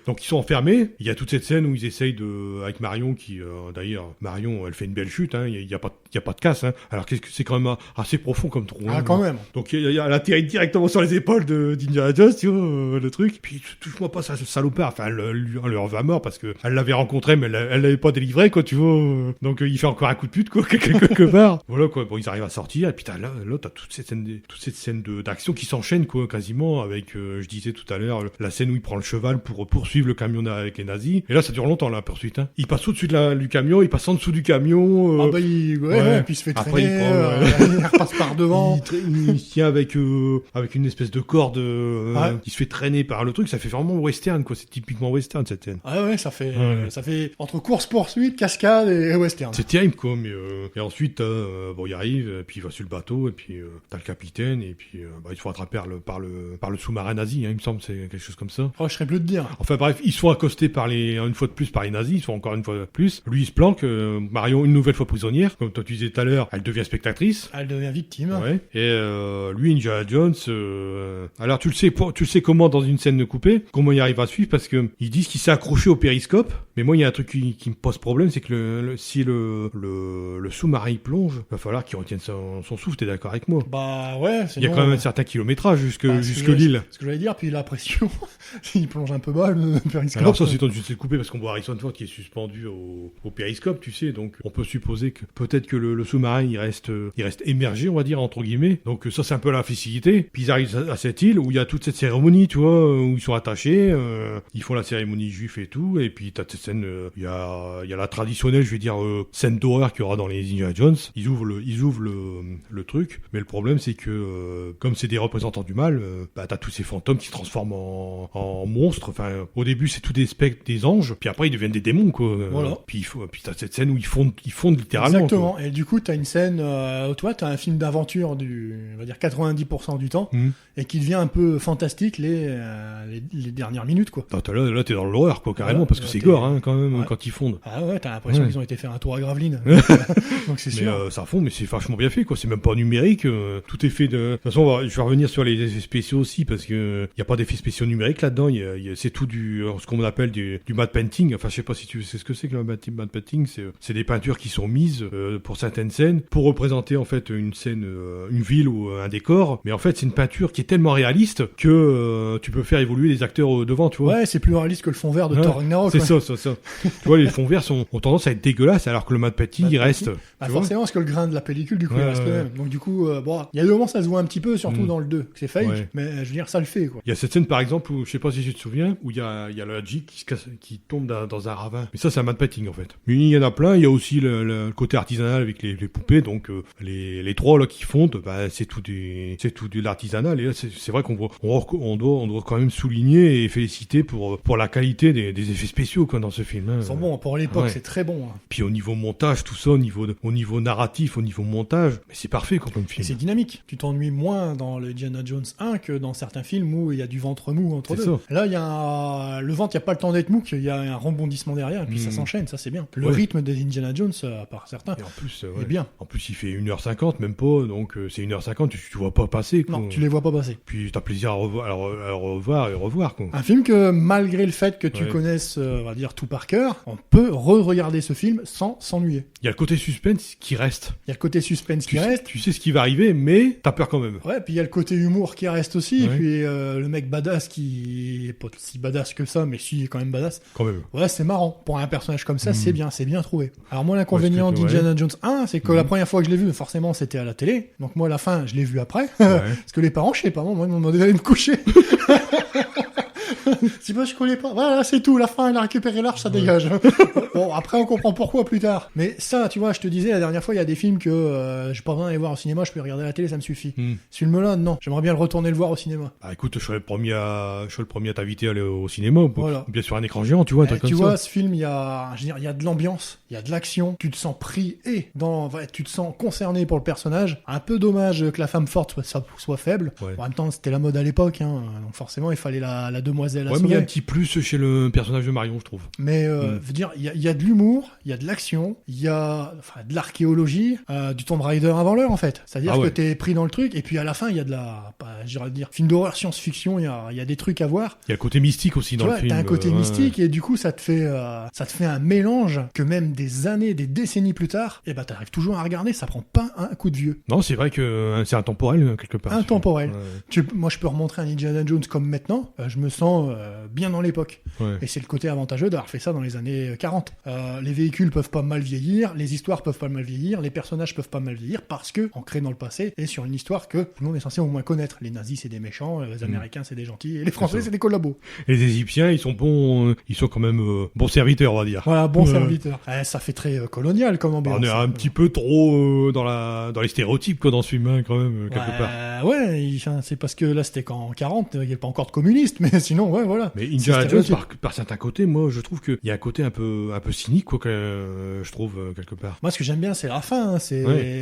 Donc ils sont enfermés. Il y a toute cette scène où ils essayent avec Marion qui d'ailleurs Marion elle fait une belle chute. Hein. Il y a pas de casse. Hein. Alors que c'est quand même assez profond comme trou. Ah hein. quand même. Donc elle atterrit directement sur les épaules d'Indiana Jones, tu vois le truc. Puis touche-moi pas ça salopard. Enfin elle leur va mort parce que elle l'avait rencontré mais elle l'avait pas délivré quoi, tu vois. Donc il fait encore un coup de pute quoi quelque part. Voilà quoi. Bon ils arrivent à sortir et puis là t'as toute cette scène d'action qui s'enchaîne quoi quasiment avec je disais tout à l'heure la scène où il prend le cheval pour poursuivre le camion avec les nazis. Et là, ça dure longtemps, la poursuite. Hein. Il passe au-dessus du camion, il passe en dessous du camion. Ah bah, ouais, puis il se fait traîner, il repasse par devant. Il tient avec une espèce de corde, il se fait traîner par le truc. Ça fait vraiment western, quoi. C'est typiquement western, cette scène. Ah ouais, ça fait entre course-poursuite, cascade et western. C'est terrible, quoi. Mais, et ensuite, il arrive, puis il va sur le bateau, et puis t'as le capitaine, et puis il se fait attraper par le sous-marin nazi, hein, il me semble, c'est quelque chose comme ça. Oh, je serais bleu de dire. Enfin bref, ils sont accostés une fois de plus par les nazis, ils sont encore une fois de plus. Lui, il se planque, Marion, une nouvelle fois prisonnière. Comme toi tu disais tout à l'heure, elle devient spectatrice. Elle devient victime. Ouais. Et lui, Indiana Jones, alors tu le sais comment dans une scène coupée, comment il arrive à suivre, parce que ils disent qu'il s'est accroché au périscope, mais moi il y a un truc qui me pose problème, c'est que si le sous-marin il plonge, va falloir qu'il retienne son souffle, t'es d'accord avec moi? Bah ouais, il y a quand même un certain kilométrage jusque l'île. Ce que j'allais dire, puis la pression, il plonge un peu bas le périscope. Alors ça c'est une scène coupée parce qu'on voit Harrison Ford qui est suspendu au périscope, tu sais, donc on peut supposer que peut-être que le sous-marin il reste émergé, on va dire entre guillemets. Donc ça c'est un peu la facilité. Puis ils arrivent à cette île où il y a toute cette cérémonie, tu vois, où ils sont attachés, ils font la cérémonie juive et tout, et puis t'as cette scène, il y a la traditionnelle, je vais dire scène d'horreur qu'il y aura dans les Indiana Jones. Ils ouvrent le truc, mais le problème c'est que comme c'est des représentants du mal, t'as tous ces fantômes qui se transforment en monstres. Enfin au début c'est tout des spectres, des anges, puis après ils deviennent des démons quoi. Voilà. Puis t'as cette scène où ils fondent littéralement. Exactement. Quoi. Et du coup t'as une scène, toi t'as un film d'aventure on va dire 90% du temps, et qui devient un peu fantastique les dernières minutes quoi. Là t'es dans l'horreur quoi carrément, parce que c'est gore hein, quand même quand ils fondent. Ah ouais, t'as l'impression qu'ils ont été faire un tour à Gravelines. Donc c'est sûr. Ça fond, mais c'est vachement bien fait quoi. C'est même pas numérique. Tout est fait de. De toute façon je vais revenir sur les effets spéciaux aussi parce que y a pas d'effets spéciaux numériques là-dedans. C'est tout ce qu'on appelle du matte painting. Enfin je sais pas si tu sais ce que c'est que le matte painting. C'est des peintures qui sont mises pour certaines scènes pour représenter en fait une scène, une ville ou un décor. Mais en fait c'est une peinture qui est tellement réaliste que tu peux faire évoluer les acteurs devant, tu vois. Ouais, c'est plus réaliste que le fond vert de Thor Ragnarok. C'est ça. Tu vois, les fonds verts ont tendance à être dégueulasses alors que le matte painting il reste. Forcément, parce que le grain de la pellicule du coup il reste le même. Donc du coup, il y a des moments ça se voit un petit peu, surtout dans le 2. C'est fake, mais je veux dire ça le fait quoi. Il y a cette scène par exemple où je sais pas si tu te souviens où il y a le Jeep qui tombe dans un ravin. Mais ça c'est un matte painting en fait. Mais il y en a plein. Il y a aussi le côté artisanal avec les poupées. Donc les trois là qui fondent, c'est tout de l'artisanal. Et là c'est vrai qu'on doit quand même souligner et féliciter pour la qualité des effets spéciaux quoi dans ce film. Hein. Ils sont bons pour l'époque, c'est très bon. Hein. Puis au niveau montage, tout ça, au niveau narratif, au niveau montage, mais c'est parfait quoi, comme film. Et c'est dynamique. Tu t'ennuies moins dans le Indiana Jones 1 que dans certains films où il y a du ventre mou entre deux. Ça. Là, il y a le ventre, il y a pas le temps d'être mou, qu'il y a un rebondissement derrière et puis ça s'enchaîne, ça c'est bien. Le rythme des Indiana Jones, à part certains, et en plus, est bien. En plus, il fait 1h50 même pas, donc c'est 1h50, tu vois pas passer quoi. Non, tu les vois pas passer. Puis t'as plaisir à revoir quoi. Un film que malgré le fait que tu connaisses, on va dire tout par cœur, on peut re-regarder ce film sans s'ennuyer. Il y a le côté suspense qui reste. Tu sais ce qui va arriver, mais t'as peur quand même. Ouais, puis il y a le côté humour qui reste aussi, et puis le mec badass qui est pas si badass que ça, mais si, il est quand même badass. Quand même. Ouais, c'est marrant. Pour un personnage comme ça, c'est bien trouvé. Alors moi, l'inconvénient d'Indiana Jones 1, c'est que la première fois que je l'ai vu, forcément, c'était à la télé. Donc moi, la fin, je l'ai vu après. Parce que les parents, je sais pas, moi, ils m'ont demandé d'aller me coucher. Si moi je connais pas. Voilà, c'est tout. La fin, elle a récupéré l'arche, ça dégage. Bon, après on comprend pourquoi plus tard. Mais ça, tu vois, je te disais la dernière fois, il y a des films que j'ai pas besoin d'aller voir au cinéma, je peux regarder à la télé, ça me suffit. Ce film-là, non. J'aimerais bien le retourner le voir au cinéma. Bah écoute, je serais le premier à t'inviter à aller au cinéma, Voilà. bien sûr un écran géant, tu vois, un truc comme tu ça. vois, ce film, il y a de l'ambiance, il y a de l'action, tu te sens pris tu te sens concerné pour le personnage. Un peu dommage que la femme forte soit faible. Ouais. En même temps, c'était la mode à l'époque, hein, donc forcément, il fallait la demoiselle à Ouais, mais sauver. il y a un petit plus chez le personnage de Marion, je trouve. Mais veux dire, il y a de l'humour, il y a de l'action, il y a de l'archéologie, du Tomb Raider avant l'heure en fait. C'est-à-dire que t'es pris dans le truc et puis à la fin il y a de j'irais dire, film d'horreur, science-fiction, il y a des trucs à voir. Il y a le côté mystique aussi dans le film. T'as un côté mystique et du coup ça te fait un mélange que même des années, des décennies plus tard, et t'arrives toujours à regarder, ça prend pas un coup de vieux. Non, c'est vrai que c'est intemporel quelque part. Intemporel. Moi je peux remontrer un Indiana Jones comme maintenant, je me sens bien dans l'époque. Ouais. Et c'est le côté avantageux d'avoir fait ça dans les années 40. Les véhicules peuvent pas mal vieillir, les histoires peuvent pas mal vieillir, les personnages peuvent pas mal vieillir parce que ancrés dans le passé et sur une histoire que tout le monde est censé au moins connaître. Les nazis c'est des méchants, les Américains c'est des gentils et les Français c'est des collabos. Et les Égyptiens ils sont bons, ils sont quand même bons serviteurs on va dire. Voilà, bons serviteurs. Ça fait très colonial comme ambiance. On est un petit peu trop dans les stéréotypes quoi dans ce film hein, quand même quelque part. Ouais, c'est parce que là c'était qu'en 40, il n'y avait pas encore de communistes, mais sinon ouais voilà. Mais Indiana Jones par certains côtés, moi je trouve qu'il y a un côté un peu cynique quoi je trouve quelque part. Moi ce que j'aime bien c'est la fin,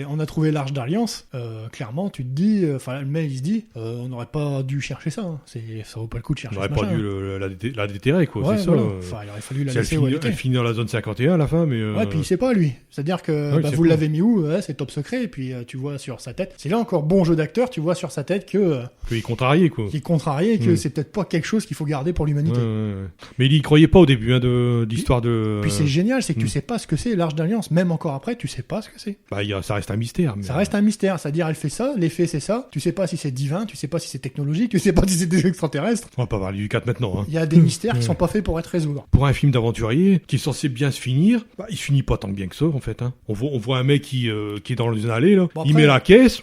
on a trouvé l'Arche d'Alliance, clairement tu te dis, le mec il se dit on n'aurait pas dû chercher ça, hein. Ça vaut pas le coup de chercher on ça. n'aurait pas dû la déterrer quoi, ouais, c'est voilà. ça. Il aurait fallu la laisser où elle finit dans la zone 51 à la fin mais ouais, puis il sait pas lui. C'est-à-dire que vous l'avez mis où, c'est top secret et puis tu vois sur sa tête. C'est là encore bon jeu d'acteur, tu vois sur sa tête que il est contrarié quoi. Qu'il est contrarié et que c'est peut-être pas quelque chose qu'il faut garder pour l'humanité. Ouais. Mais il y croyait pas au début d'histoire de. Puis c'est génial, c'est que tu sais pas ce que c'est l'Arche d'Alliance, même encore après, tu sais pas ce que c'est. Ça reste un mystère. Ça reste un mystère, c'est-à-dire elle fait ça, l'effet c'est ça, tu sais pas si c'est divin, tu sais pas si c'est technologique, tu sais pas si c'est des extraterrestres. On va pas parler du 4 maintenant. Hein. Il y a des mystères qui sont pas faits pour être résolus. Pour un film d'aventurier qui est censé bien se finir, il se finit pas tant bien que ça en fait. Hein. On voit un mec qui est dans une allée là, il met la caisse.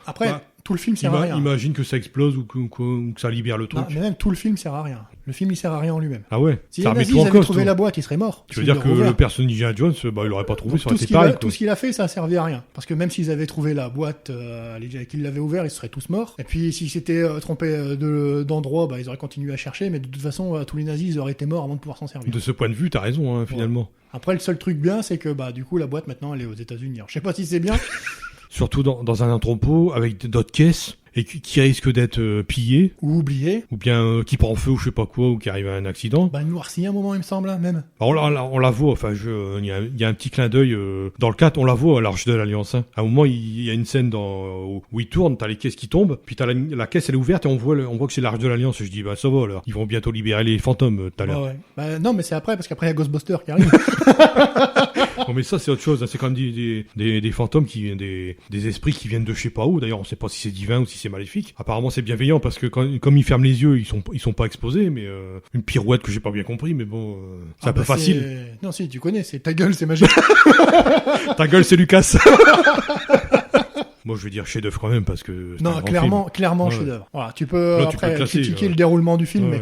Après, tout le film sert à rien. Imagine que ça explose ou que ça libère le truc. Non, mais même tout le film sert à rien. Le film il sert à rien en lui-même. Ah ouais. Si les nazis avaient trouvé la boîte, il serait mort. Tu veux dire que le personnage Indiana Jones, il aurait pas trouvé, ça aurait été pareil. Tout ce qu'il a fait, ça a servi à rien. Parce que même s'ils avaient trouvé la boîte, qu'ils l'avaient ouvert, ils seraient tous morts. Et puis s'ils s'étaient trompés d'endroit, ils auraient continué à chercher. Mais de toute façon, tous les nazis, ils auraient été morts avant de pouvoir s'en servir. De ce point de vue, t'as raison, hein, finalement. Ouais. Après, le seul truc bien, c'est que du coup, la boîte maintenant, elle est aux États-Unis. Alors, je sais pas si c'est bien. Surtout dans un entrepôt avec d'autres caisses. Et qui risque d'être pillé. Ou oublié. Ou bien qui prend feu ou je sais pas quoi, ou qui arrive à un accident. Noirci un moment, il me semble, même. On la voit, il y a un petit clin d'œil. Dans le 4, on la voit à l'Arche de l'Alliance. Hein. À un moment, il y a une scène où il tourne, t'as les caisses qui tombent, puis t'as la caisse, elle est ouverte et on voit que c'est l'Arche de l'Alliance. Je dis, ça va, alors. Ils vont bientôt libérer les fantômes tout à l'heure. Ouais. Non, mais c'est après, parce qu'après, il y a Ghostbusters qui arrive. Bon, mais ça, c'est autre chose. Hein. C'est quand même des fantômes des esprits qui viennent de je sais pas où. D'ailleurs, on sait pas si c'est divin ou si c'est maléfique. Apparemment, c'est bienveillant parce que comme ils ferment les yeux, ils sont pas exposés, mais une pirouette que j'ai pas bien compris, mais bon, c'est un peu facile. Non, si, tu connais, c'est ta gueule, c'est magique. Ta gueule, c'est Lucas. Moi, je vais dire chef-d'œuvre quand même parce que. Non, clairement chef-d'œuvre. Voilà, tu peux critiquer le déroulement du film, mais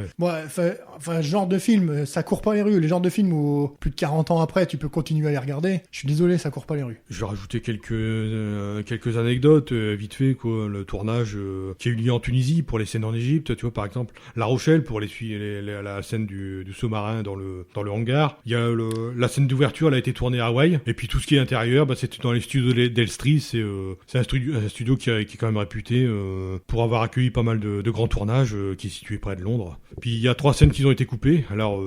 ce genre de film, ça court pas les rues. Les genres de films où plus de 40 ans après, tu peux continuer à les regarder. Je suis désolé, ça court pas les rues. Je vais rajouter quelques anecdotes vite fait quoi. Le tournage qui a eu lieu en Tunisie pour les scènes en Égypte, tu vois par exemple La Rochelle pour la scène du sous-marin dans le hangar. Il y a la scène d'ouverture, elle a été tournée à Hawaï. Et puis tout ce qui est intérieur, c'était dans les studios d'Elstree. C'est un studio qui est quand même réputé pour avoir accueilli pas mal de grands tournages, qui est situé près de Londres. Puis il y a 3 scènes qui ont été coupées. Alors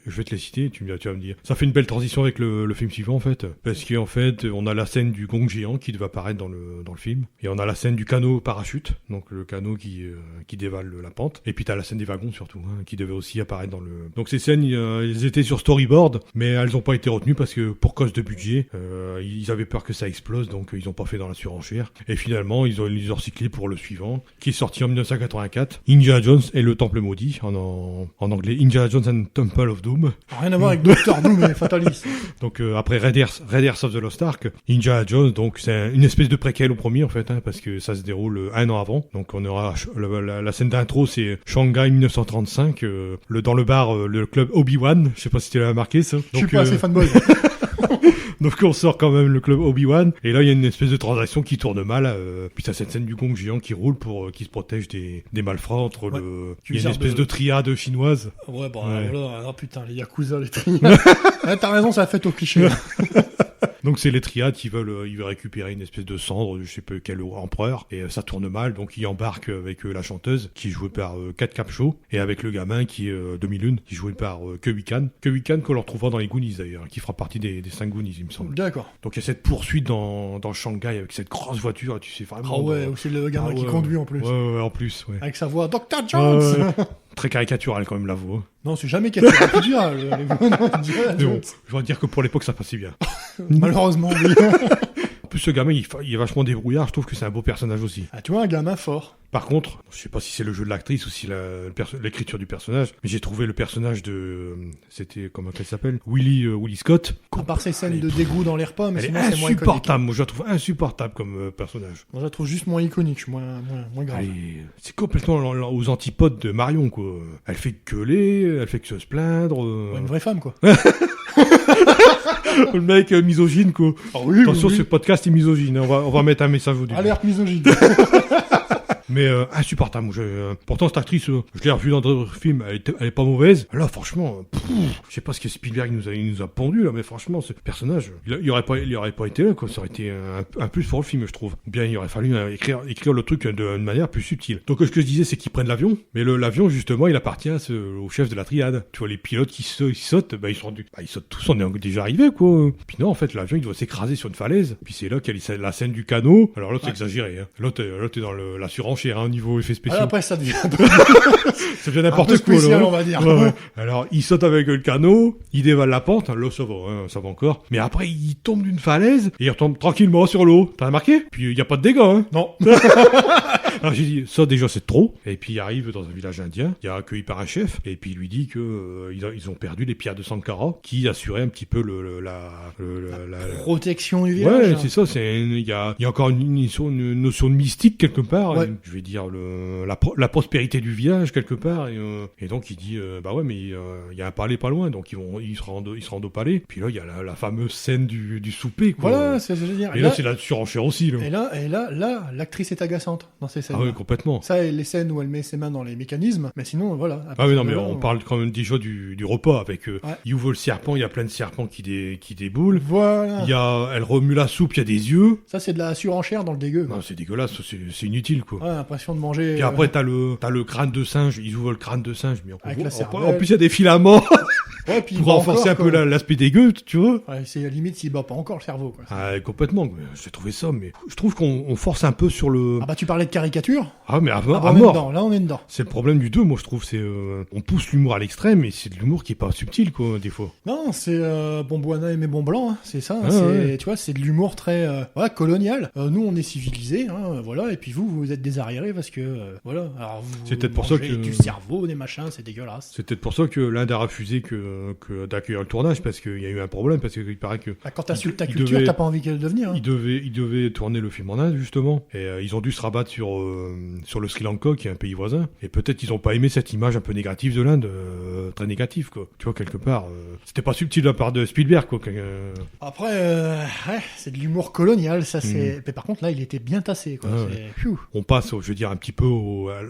je vais te les citer, tu vas me dire. Ça fait une belle transition avec le film suivant en fait, parce qu'en fait on a la scène du gong géant qui devait apparaître dans le film, et on a la scène du canot parachute, donc le canot qui dévale la pente, et puis t'as la scène des wagons surtout, hein, qui devait aussi apparaître dans le. Donc ces scènes, elles étaient sur storyboard, mais elles n'ont pas été retenues parce que pour cause de budget, ils avaient peur que ça explose, donc ils n'ont pas fait dans la surenchère. Et finalement, ils ont recyclé pour le suivant, qui est sorti en 1984, Indiana Jones et le Temple Maudit, en anglais, Indiana Jones and Temple of Doom. Rien à voir avec Doctor Doom et Fatalis. Donc après Raiders of the Lost Ark, Indiana Jones, donc c'est une espèce de préquel au premier en fait, parce que ça se déroule 1 an avant. Donc on aura la scène d'intro, c'est Shanghai 1935, dans le bar, le club Obi-Wan. Je sais pas si tu l'as marqué ça. Je suis pas assez fanboy. Donc on sort quand même le club Obi-Wan, et là il y a une espèce de transaction qui tourne mal, puis t'as cette scène du gong géant qui roule pour qui se protège des malfrats entre il y a une espèce de triade chinoise. Ouais, voilà, oh putain, les Yakuza, les triades. T'as raison, ça a fait au cliché. Donc c'est les triades qui veulent récupérer une espèce de cendre, je sais pas quel empereur, et ça tourne mal, donc ils embarquent avec la chanteuse, qui est jouée par Kat Capshaw, et avec le gamin qui est 2001, qui est joué par Ke-Huy Quan, qu'on le retrouvera dans les Goonies d'ailleurs, qui fera partie des 5 Goonies, il me semble. D'accord. Donc il y a cette poursuite dans Shanghai avec cette grosse voiture, tu sais vraiment... Ah ouais, c'est le gamin qui conduit en plus. Ouais, en plus, ouais. Avec sa voix Dr. Jones. Très caricatural quand même la voix. Non, c'est jamais caricatural. Je dois dire que pour l'époque ça passait bien. Malheureusement, oui. En plus ce gamin il est vachement débrouillard, je trouve que c'est un beau personnage aussi. Ah, tu vois, un gamin fort. Par contre, je sais pas si c'est le jeu de l'actrice ou si l'écriture du personnage, mais j'ai trouvé le personnage de... c'était, comment elle s'appelle, Willie Scott. À part ces scènes de dégoût dans les repas, mais sinon c'est moins iconique. Insupportable, moi je la trouve insupportable comme personnage. Moi je la trouve juste moins iconique, moins grave. C'est complètement aux antipodes de Marion, quoi. Elle fait que gueuler, elle fait que se plaindre. Une vraie femme, quoi. Le mec misogyne, quoi. Oh, oui, attention, oui. Ce podcast est misogyne, hein. On va mettre un message au début. Alerte misogyne. Mais insupportable. Pourtant, cette actrice, je l'ai revue dans d'autres films, elle est pas mauvaise. Là, franchement, je sais pas ce que Spielberg il nous a pondu, là, mais franchement, ce personnage, il aurait pas été là, quoi. Ça aurait été un plus pour le film, je trouve. Bien, il aurait fallu écrire le truc d'une manière plus subtile. Donc, ce que je disais, c'est qu'ils prennent l'avion, mais l'avion, justement, il appartient au chef de la triade. Tu vois, les pilotes qui sautent, ils sautent tous, on est déjà arrivés, quoi. Puis non, en fait, l'avion, il doit s'écraser sur une falaise. Puis c'est là qu'il y a la scène du canot. Alors l'autre, c'est exagéré, hein. L'autre est dans l'assurance au niveau effets spéciaux. Après, ça devient ça devient n'importe quoi, spécial, là, on va dire. Ouais. Alors, il saute avec le canot, il dévale la pente, là, ça va encore. Mais après, il tombe d'une falaise, et il retombe tranquillement sur l'eau. T'as remarqué? Puis, il y a pas de dégâts, hein. Non. Alors, j'ai dit, ça, déjà, c'est trop. Et puis, il arrive dans un village indien, il est accueilli par un chef, et puis, il lui dit que, ils ont perdu les pierres de Sankara, qui assuraient un petit peu la protection du village. Ouais, c'est ça, il y a encore une notion de mystique quelque part. Ouais. Je vais dire la prospérité du village quelque part, et donc il dit bah ouais, mais il y a un palais pas loin, donc ils se rendent au palais. Puis là il y a la fameuse scène du souper, quoi. Voilà, c'est ce que je veux dire. Et là c'est la surenchère aussi, là. Et là l'actrice est agaçante dans ces scènes. Ah oui, complètement. Ça et les scènes où elle met ses mains dans les mécanismes, mais sinon voilà. Ah oui, non, mais on parle quand même déjà du repas avec il ouvre le serpent, il y a plein de serpents qui déboulent. Voilà. Elle remue la soupe, il y a des yeux. Ça c'est de la surenchère dans le dégueu, quoi. Non, c'est dégueulasse, c'est inutile, quoi. Ouais, l'impression de manger. Puis après t'as le crâne de singe, ils ouvrent le crâne de singe, mais en plus il y a des filaments. Ouais, puis pour renforcer un peu l'aspect dégueu, tu vois. Ouais, c'est à la limite s'il bat pas encore le cerveau, quoi. Ah, complètement. J'ai trouvé ça, mais je trouve qu'on force un peu sur le... Ah bah tu parlais de caricature. Ah mais à mort. Là on est dedans. C'est le problème du 2, moi je trouve, c'est on pousse l'humour à l'extrême, et c'est de l'humour qui est pas subtil, quoi, des fois. Non, c'est Bombouana et mes bons blancs, hein, c'est ça. Tu vois, c'est de l'humour très colonial. Nous on est civilisés, hein, voilà, et puis vous êtes des arriérés parce que voilà. Alors c'est peut-être pour ça que du cerveau, des machins, c'est dégueulasse. C'est peut-être pour ça que l'Inde a refusé d'accueillir le tournage, parce qu'il y a eu un problème, parce qu'il paraît que... Quand t'insultes ta culture, t'as pas envie qu'elle devenir. Hein. Ils devaient tourner le film en Inde, justement, et ils ont dû se rabattre sur le Sri Lanka, qui est un pays voisin, et peut-être qu'ils ont pas aimé cette image un peu négative de l'Inde, très négative, quoi. Tu vois, quelque part, c'était pas subtil de la part de Spielberg, quoi. Après, c'est de l'humour colonial, ça c'est... Mais par contre, là, il était bien tassé, quoi. On passe, je veux dire, un petit peu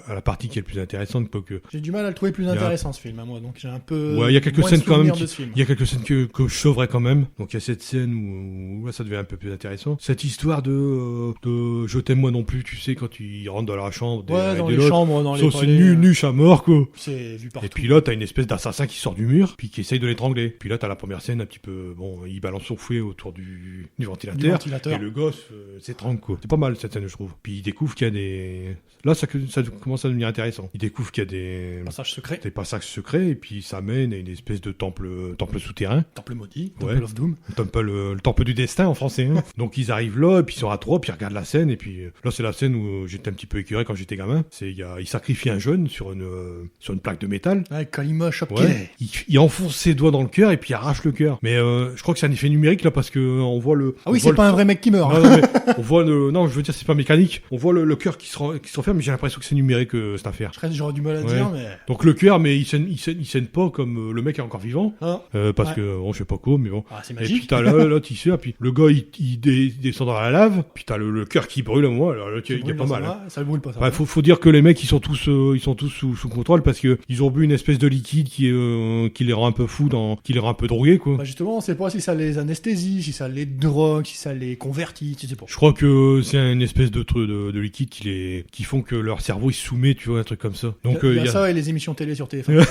à la partie qui est le plus intéressante, que... J'ai du mal à le trouver plus intéressant, ce film, à moi, donc j'ai un peu... Ouais, il y a quelques scènes quand même il y a quelques scènes que je sauverais quand même. Donc il y a cette scène où là ça devient un peu plus intéressant. Cette histoire de je t'aime moi non plus, tu sais, quand il rentre dans la chambre. Dans les chambres, dans les palais. C'est nuche à mort, quoi. C'est vu partout. Et puis là t'as une espèce d'assassin qui sort du mur, puis qui essaye de l'étrangler. Puis là t'as la première scène un petit peu, il balance son fouet autour du ventilateur. Et le gosse s'étrangle, quoi. C'est pas mal cette scène, je trouve. Puis il découvre qu'il y a des... Là ça commence à devenir intéressant. Il découvre qu'il y a des passages secrets. Des passages secrets, et puis ça mène à une espèce espèce de temple souterrain. Temple maudit, Ouais. Temple of Doom. Le temple du destin en français. Hein. Donc ils arrivent là, et puis ils sont à trois, puis ils regardent la scène, et puis là c'est la scène où j'étais un petit peu écœuré quand j'étais gamin. Ils sacrifient un jeune sur une plaque de métal. Ouais, Kalima Shopkey. Ouais. Il enfonce ses doigts dans le cœur et puis il arrache le cœur. Mais je crois que c'est un effet numérique là parce que on voit le. Ah oui, c'est pas un vrai mec qui meurt. Non, mais on voit non, je veux dire c'est pas mécanique. On voit le cœur qui se referme, mais j'ai l'impression que c'est numérique cette affaire. J'aurais du mal à Ouais. dire, mais. Donc le cœur, mais il saigne pas comme le mec est encore vivant. Ah. Parce Ouais. que bon, je sais pas quoi, mais bon. Ah, c'est Et magique. puis t'as là, tu sais, puis le gars il descend dans la lave, puis t'as le cœur qui brûle à moi. Alors là, il y a pas mal. Hein. Ça brûle pas ça. Ouais, faut dire que les mecs ils sont tous sous contrôle parce que ils ont bu une espèce de liquide qui les rend un peu fous, qui les rend un peu drogués quoi. Bah justement, on sait pas si ça les anesthésie, si ça les drogue, si ça les convertit, tu sais pas. Je crois que c'est une espèce de truc de liquide qui font que leur cerveau il se soumet, tu vois, un truc comme ça. Donc Il y a ça et les émissions télé sur TF1.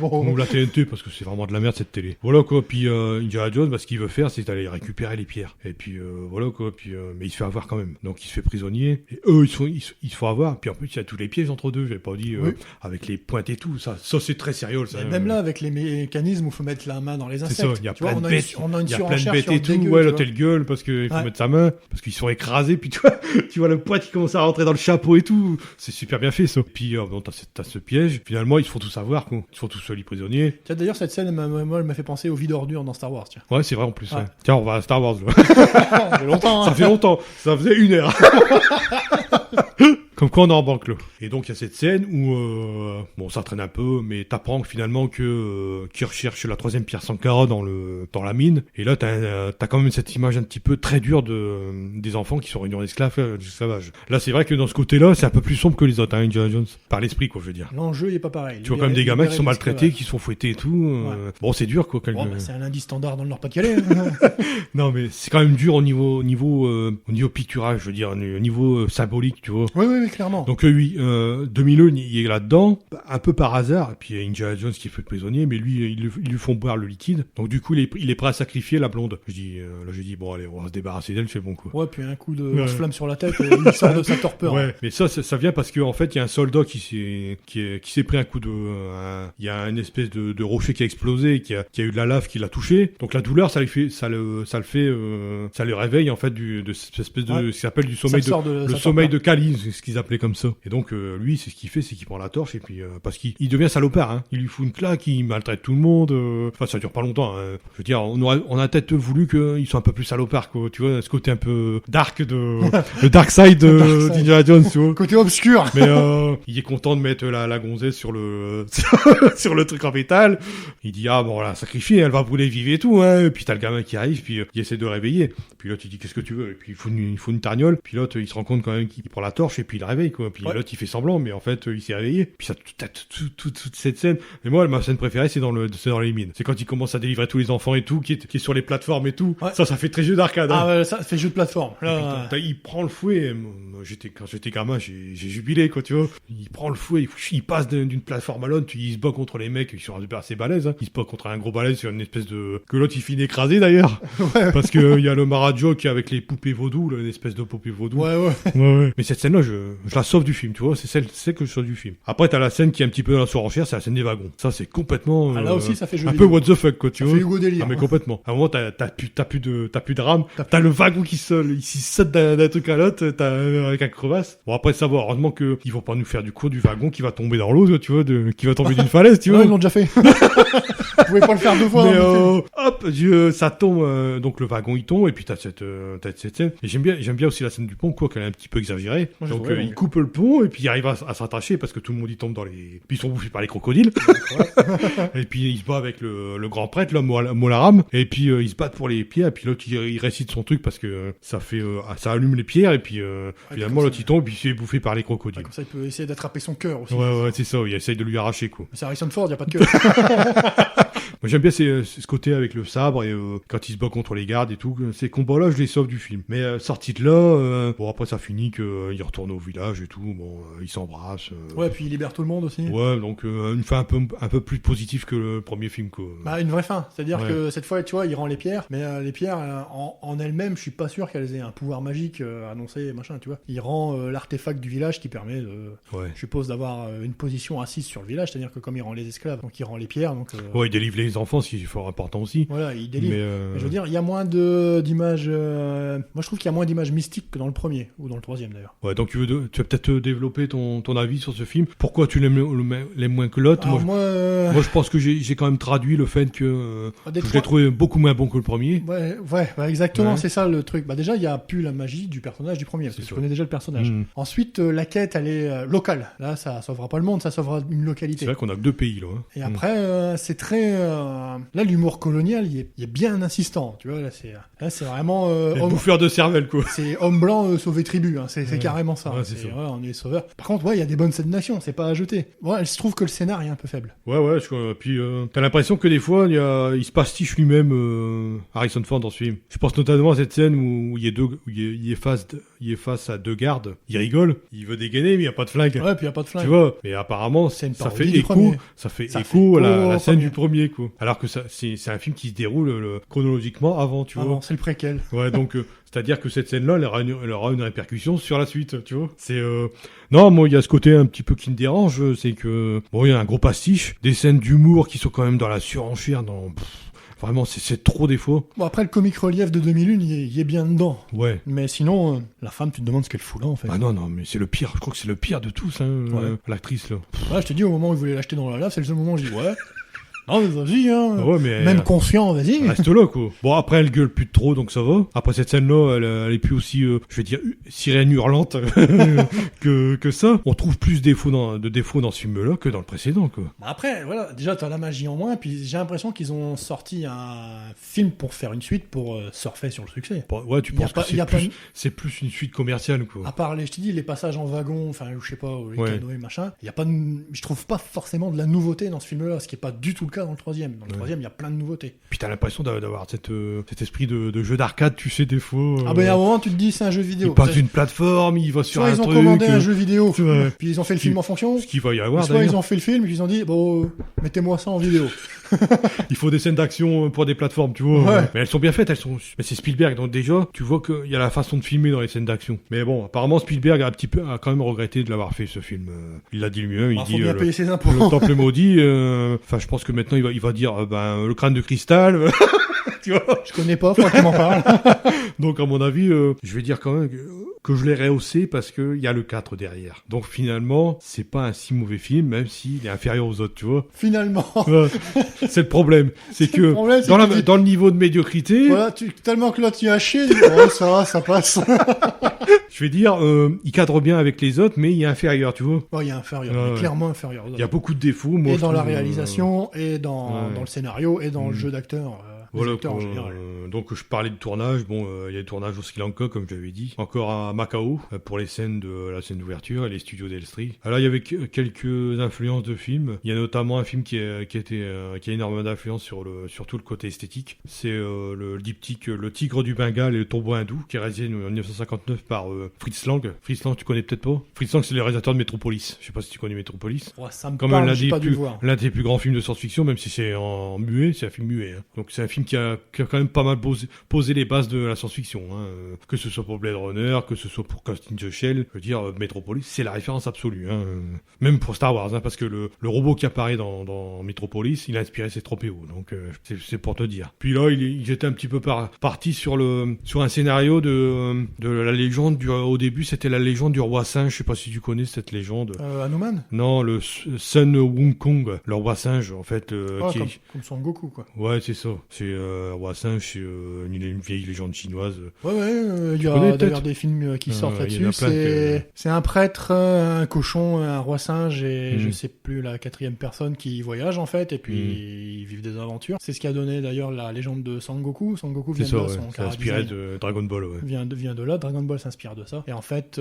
Bon. ou la TNT parce que c'est vraiment de la merde cette télé. Voilà quoi. Puis Indiana Jones, ce qu'il veut faire, c'est d'aller récupérer les pierres. Et puis voilà quoi. Puis mais il se fait avoir quand même. Donc il se fait prisonnier. Et eux ils se font avoir. Puis en plus il y a tous les pièges entre deux. J'avais pas dit Oui. avec les pointes et tout. Ça c'est très sérieux. Ça. Et même là, avec les mécanismes où il faut mettre la main dans les C'est insectes. ça, il y a Tu vois, plein de bêtes, on a une il y a plein de surenchère bêtes sur et le tout, dégueu, ouais, tu l'hôtel gueule, parce qu'il faut Ouais. mettre sa main, parce qu'ils sont écrasés, puis tu vois le poids qui commence à rentrer dans le chapeau et tout, c'est super bien fait ça. Puis bon, t'as ce piège, finalement ils se font tous avoir, quoi. Ils se font tous les prisonniers. Tiens, d'ailleurs, cette scène, elle m'a fait penser au vide ordure dans Star Wars, tiens. Ouais, c'est vrai en plus. Ouais. Ouais. Tiens, on va à Star Wars là. Ça fait longtemps, Ça hein. fait longtemps, ça faisait 1 heure. Comme quoi on est en banque là. Et donc il y a cette scène où bon ça traîne un peu, mais t'apprends finalement que qu'ils recherchent la 3e pierre Sankara dans la mine. Et là t'as quand même cette image un petit peu très dure des enfants qui sont réunis en esclavage. Là c'est vrai que dans ce côté-là c'est un peu plus sombre que les autres, hein, Indiana Jones. Par l'esprit quoi, je veux dire. L'enjeu, il est pas pareil. Tu vois quand même des gamins qui sont Libérer maltraités, l'esclavage. qui sont fouettés et tout. Bon c'est dur quoi. Bon, bah, c'est un indice standard dans le Nord-Pas-de-Calais. Hein. Non mais c'est quand même dur au niveau picturage, je veux dire, au niveau symbolique, tu vois. Oui, clairement. Donc oui, 2001, il est là-dedans, un peu par hasard, et puis il y a Indiana Jones qui est fait prisonnier, mais lui, ils lui font boire le liquide, donc du coup, il est prêt à sacrifier la blonde. Je dis, bon allez, on va se débarrasser d'elle, c'est bon quoi. Ouais, puis un coup de Ouais. flamme sur la tête, et il sort de sa torpeur. Ouais, mais ça vient parce que en fait, il y a un soldat qui s'est pris un coup il y a une espèce de rocher qui a explosé, qui a eu de la lave qui l'a touché, donc la douleur, ça le réveille en fait de cette espèce de, Ouais. ce qui s'appelle du Ça sommeil le sort de le sa sommeil de torpeur. Kali, c'est ce qu'ils appelaient comme ça. Et donc lui, c'est ce qu'il fait, c'est qu'il prend la torche et puis parce qu'il devient salopard, hein. Il lui fout une claque, il maltraite tout le monde. Enfin, ça dure pas longtemps. Hein. Je veux dire, on a peut-être voulu qu'ils soient un peu plus salopards, quoi. Tu vois, ce côté un peu dark le dark side d'Indiana Jones, tu vois. Côté obscur. Mais il est content de mettre la gonzesse sur le sur le truc en métal. Il dit ah bon, on l'a sacrifiée, elle va brûler vive et tout, hein. Et puis t'as le gamin qui arrive, puis il essaie de réveiller. Puis l'autre il dit qu'est-ce que tu veux, et puis il faut une tarniole. Puis l'autre il se rend compte quand même qu'il prend la torche et puis il le réveille quoi. Puis Ouais. l'autre il fait semblant, mais en fait il s'est réveillé. Puis ça t'as toute cette scène. Mais moi ma scène préférée c'est dans les mines. C'est quand il commence à délivrer tous les enfants et tout, qui est sur les plateformes et tout. Ouais. Ça fait très jeu d'arcade. Hein. Ah ouais, ça fait jeu de plateforme. Là, Il prend le fouet. Quand j'étais gamin, j'ai jubilé, quoi, tu vois. Il prend le fouet, il passe d'une plateforme à l'autre, il se bat contre les mecs qui sont assez balèzes, hein. Il se bat contre un gros balèze sur une espèce de... Que l'autre, il finit écrasé, d'ailleurs. Ouais. Parce que il y a le Marajo qui est avec les poupées vaudou, là, une espèce de poupée vaudou. Ouais. Ouais. Mais cette scène-là, je la sauve du film, tu vois. C'est celle que je sauve du film. Après, t'as la scène qui est un petit peu dans la surenchère, c'est la scène des wagons. Ça, c'est complètement... Ah, là aussi, ça fait jeu un peu vidéo. what the fuck, quoi, tu Ça vois. fait Hugo délire. Ah mais hein. complètement. À un moment t'as plus de rame. T'as le wagon il saute d'un truc à l'autre. Avec un crevasse. Bon après savoir heureusement que ils vont pas nous faire du coup du wagon qui va tomber dans l'eau, tu vois, qui va tomber d'une falaise, tu Non, vois. ils l'ont déjà fait. Vous pouvez pas le faire deux fois. Mais hein, hop, ça tombe. Donc le wagon il tombe et puis t'as cette scène. Et j'aime bien aussi la scène du pont, quoi, qu'elle est un petit peu exagérée. Ouais, Donc ouais, il coupe le pont et puis il arrive à s'attacher parce que tout le monde y tombe dans les. Puis ils sont bouffés par les crocodiles. Et puis il se bat avec le grand prêtre, là, Molaram. Et puis ils se battent pour les pierres. Et puis l'autre il récite son truc parce que ça allume les pierres. Et puis finalement comme l'autre ça. il tombe et puis il se fait bouffer par les Ouais, crocodiles. comme ça, il peut essayer d'attraper son cœur aussi. Ouais, c'est ça. Il essaye de lui arracher, quoi. Mais c'est Harrison Ford, y a pas de cœur. Moi j'aime bien ce côté avec le sabre et quand il se bat contre les gardes et tout. Ces combats-là, je les sauve du film. Mais sorti de là, bon après ça finit que il retourne au village et tout. Bon, il s'embrasse. Ouais, puis il libère tout le monde aussi. Ouais, donc une fin un peu plus positive que le premier film, quoi. Bah, une vraie fin. C'est-à-dire Ouais. que cette fois, tu vois, il rend les pierres, mais les pierres, en elles-mêmes, je suis pas sûr qu'elles aient un pouvoir magique annoncé, machin, tu vois. Il rend l'artefact du village qui permet, Ouais. je suppose, d'avoir une position assise sur le village, c'est-à-dire que comme il rend les esclaves, donc il rend les pierres, donc... Ouais, il délivre les enfants, ce qui est fort important aussi. Voilà, il délivre. Mais Je veux dire, il y a moins d'images... moi, je trouve qu'il y a moins d'images mystiques que dans le premier, ou dans le troisième, d'ailleurs. ouais, donc tu vas peut-être développer ton avis sur ce film. Pourquoi tu l'aimes moins que l'autre? Alors, Moi, je pense que j'ai quand même traduit le fait que des je trois- l'ai trouvé beaucoup moins bon que le premier. Ouais, exactement, Ouais. c'est ça le truc. Bah déjà, il y a plus la magie du personnage du premier, parce que C'est tu ça. connais déjà le personnage. Mm. Ensuite, la quête, elle est locale. Là, ça sauvera pas le monde, ça sauvera une C'est localité. vrai qu'on a que 2 pays, là. Hein. Et après, c'est très... là, l'humour colonial, il est bien insistant, tu vois. Là, c'est vraiment... Les bouffeurs de cervelle, quoi. c'est homme blanc sauver tribu, hein. C'est carrément ça. Ouais, hein. c'est ça. Ouais, on est les sauveurs. Par contre, ouais, il y a des bonnes scènes d'action, c'est pas à jeter. Ouais, il se trouve que le scénar est un peu faible. Ouais, puis t'as l'impression que des fois, il se pastiche lui-même Harrison Ford dans ce film. Je pense notamment à cette scène où il est face à 2 gardes. Il rigole, il veut dégainer, mais il n'y a pas de flingue. Ouais, puis il y a pas de flingue. Tu vois, mais apparemment, C'est une ça parodie fait du écho, premier. ça fait Ça écho fait à écho la au scène premier. du premier, quoi. Alors que c'est un film qui se déroule chronologiquement avant, tu Ah vois. bon, c'est le préquel. Ouais, donc c'est-à-dire que cette scène-là, elle aura une répercussion sur la suite, tu vois. Non, moi, il y a ce côté un petit peu qui me dérange, c'est que bon, il y a un gros pastiche, des scènes d'humour qui sont quand même dans la surenchère, vraiment, c'est trop des fois. Bon, après, le comic relief de 2001, il est bien dedans. Ouais. Mais sinon, la femme, tu te demandes ce qu'elle fout là, en fait. Ah non, mais c'est le pire. Je crois que c'est le pire de tous, hein, Ouais. l'actrice là. Ouais, je te dis, au moment où il voulait l'acheter dans la lave, c'est le seul moment où je dis, ouais. Non, mais vas-y, hein. Ouais, mais Même conscient, vas-y. reste là, quoi. Bon, après, elle gueule plus de trop, donc ça va. Après cette scène-là, elle est plus aussi, je vais dire, sirène hurlante que ça. On trouve plus de défauts dans ce film-là que dans le précédent, quoi. Bah après, voilà, déjà, t'as la magie en moins, puis j'ai l'impression qu'ils ont sorti un film pour faire une suite pour surfer sur le succès. Bon, ouais, tu Il y a penses pas- que il y a pas c'est plus une suite commerciale, quoi. À part je te dis, les passages en wagon, enfin, je sais pas, ou les Ouais. canoës, machin, il y a pas je trouve pas forcément de la nouveauté dans ce film-là, ce qui est pas du tout le cas dans le troisième. Dans le Ouais. troisième, il y a plein de nouveautés. Puis t'as l'impression d'avoir cet esprit de jeu d'arcade, tu sais, des fois. Ah ben, il y a un moment, tu te dis, c'est un jeu vidéo. il passe d'une plateforme, il va sur Soit un ils ont truc. commandé un jeu vidéo, Ouais. puis ils ont fait le film en fonction, Ce qu'il va y avoir, soit d'ailleurs. ils ont fait le film, puis ils ont dit, bon, mettez-moi ça en vidéo. Il faut des scènes d'action pour des plateformes, tu vois. Ouais. Mais elles sont bien faites, mais c'est Spielberg, donc déjà, tu vois qu'il y a la façon de filmer dans les scènes d'action. Mais bon, apparemment, Spielberg a quand même regretté de l'avoir fait, ce film. Il l'a dit lui-même, il Il faut dit bien payer ses impôts. le temple maudit, enfin, je pense que maintenant, il va dire, le crâne de cristal, tu vois. Je connais pas, faut que tu m'en parles. Donc, à mon avis, je vais dire quand même que je l'ai rehaussé parce qu'il y a le 4 derrière. Donc, finalement, c'est pas un si mauvais film, même s'il est inférieur aux autres, tu vois. Finalement. Ouais. C'est le problème. C'est que, le problème, c'est dans, que tu dis- dans le niveau de médiocrité, Voilà, tellement que là, tu as chié, tu dis, oh, ça va, ça passe. je vais dire, il cadre bien avec les autres, mais il est inférieur, tu vois. Oh, il est inférieur, Ouais, il est ouais. clairement inférieur. Il y a beaucoup de défauts, moi. Et je dans la trouve, réalisation, et dans ouais. le scénario, et dans le Mm. jeu d'acteur. Des Voilà, acteurs en quoi. général. Donc je parlais de tournage, bon, il y a des tournages au Sri Lanka, comme j'avais dit, encore à Macao, pour les scènes de la scène d'ouverture et les studios d'Elstree. Alors il y avait quelques influences de films. Il y a notamment un film qui a énormément d'influence sur tout le côté esthétique. C'est le diptyque Le Tigre du Bengale et le Tombeau hindou, qui est réalisé en 1959 par Fritz Lang. Fritz Lang, tu connais peut-être pas. Fritz Lang, c'est le réalisateur de Metropolis. Je sais pas si tu connais Metropolis. Ouais, ça me Quand parle, même j'ai pas dû le voir. l'un des plus grands films de science-fiction, même si c'est en muet, c'est un film muet. Hein. Donc c'est un film qui a quand même pas mal posé les bases de la science-fiction. Hein. Que ce soit pour Blade Runner, que ce soit pour Ghost in the Shell, je veux dire, Metropolis, c'est la référence absolue. Hein. Même pour Star Wars, hein, parce que le robot qui apparaît dans Metropolis, il a inspiré C-3PO. Donc c'est pour te dire. Puis là, il était un petit peu parti sur un scénario de la légende au début, c'était la légende du roi singe. Je sais pas si tu connais cette légende. Hanuman Non, le Sun Wukong, le roi singe, en fait. comme Son Goku, quoi. Ouais, c'est ça. C'est roi singe, c'est une vieille légende chinoise. Ouais, il y Tu a connais, d'ailleurs peut-être des films qui sortent il y en a là-dessus. plein que- C'est un prêtre, un cochon, un roi singe et Mhm. je sais plus la quatrième personne qui voyage en fait et puis ils vivent des aventures. C'est ce qui a donné d'ailleurs la légende de Sangoku. Sangoku C'est vient ça, de là, ouais. son C'est inspiré chara-design de Dragon Ball, ouais. vient de là. Dragon Ball s'inspire de ça. Et en fait,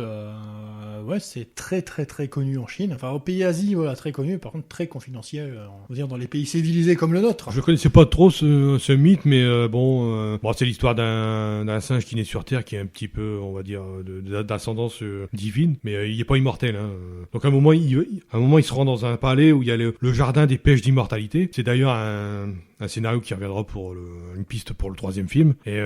ouais, c'est très très très connu en Chine. Enfin, au pays Asie, voilà, très connu. Par contre, très confidentiel. On va dire dans les pays civilisés comme le nôtre. Je connaissais pas trop, c'est le mythe, mais bon, c'est l'histoire d'un singe qui naît sur Terre, qui est un petit peu, on va dire, d'ascendance divine, mais il est pas immortel. Hein. Donc à un moment, il se rend dans un palais où il y a le jardin des pêches d'immortalité. C'est d'ailleurs un scénario qui reviendra pour une piste pour le 3e film. Et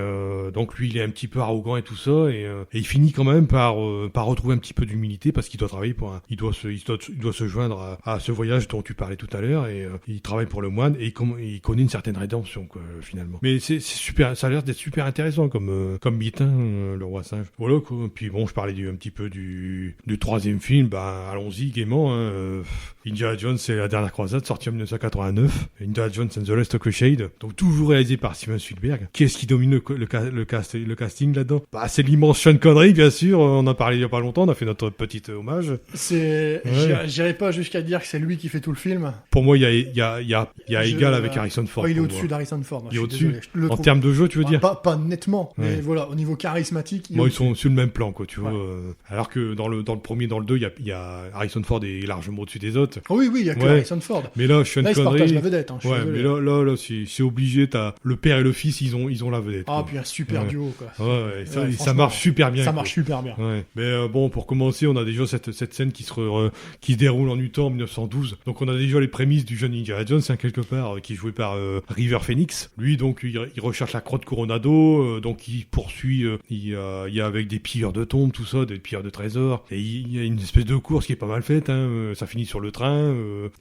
donc lui, il est un petit peu arrogant et tout ça, et il finit quand même par retrouver un petit peu d'humilité parce qu'il doit travailler il doit se joindre à ce voyage dont tu parlais tout à l'heure, et il travaille pour le moine, et il connaît une certaine rédemption, quoi, finalement. Mais c'est super, ça a l'air d'être super intéressant comme mythe, hein, le roi singe. Voilà, quoi. Puis bon, je parlais un petit peu du 3e film, allons-y gaiement. Hein. Indiana Jones, c'est la dernière croisade, sorti en 1989. Indiana Jones and the Last Crusade, donc toujours réalisé par Steven Spielberg. Qu'est-ce qui domine le casting là-dedans? C'est l'immense Sean Connery, bien sûr. On en parlait il y a pas longtemps. On a fait notre petit hommage. J'irais pas jusqu'à dire que c'est lui qui fait tout le film. Pour moi, il y a égal avec Harrison Ford. Il est au-dessus d'Harrison Ford. Il est au-dessus. En termes de jeu, tu veux dire? Pas nettement, mais voilà, au niveau charismatique. Ils sont sur le même plan, quoi, tu vois. Alors que dans le premier, dans le 2, il y a Harrison Ford est largement au-dessus des autres. Oh oui, il y a que Harrison Ford. Mais là, Sean Connery. Ils se partagent la vedette. Hein, mais là, c'est obligé. T'as le père et le fils, ils ont la vedette. Puis un super duo, quoi. Ça marche super bien. Ça marche super bien. Mais bon, pour commencer, on a déjà cette scène qui se déroule en Utah en 1912. Donc on a déjà les prémices du jeune Indiana Jones, quelque part, qui est joué par River Phoenix. Lui, donc, il recherche la croix de Coronado, donc il poursuit, il y a avec des pilleurs de tombes, tout ça, des pilleurs de trésors, et il y a une espèce de course qui est pas mal faite, hein, ça finit sur le train.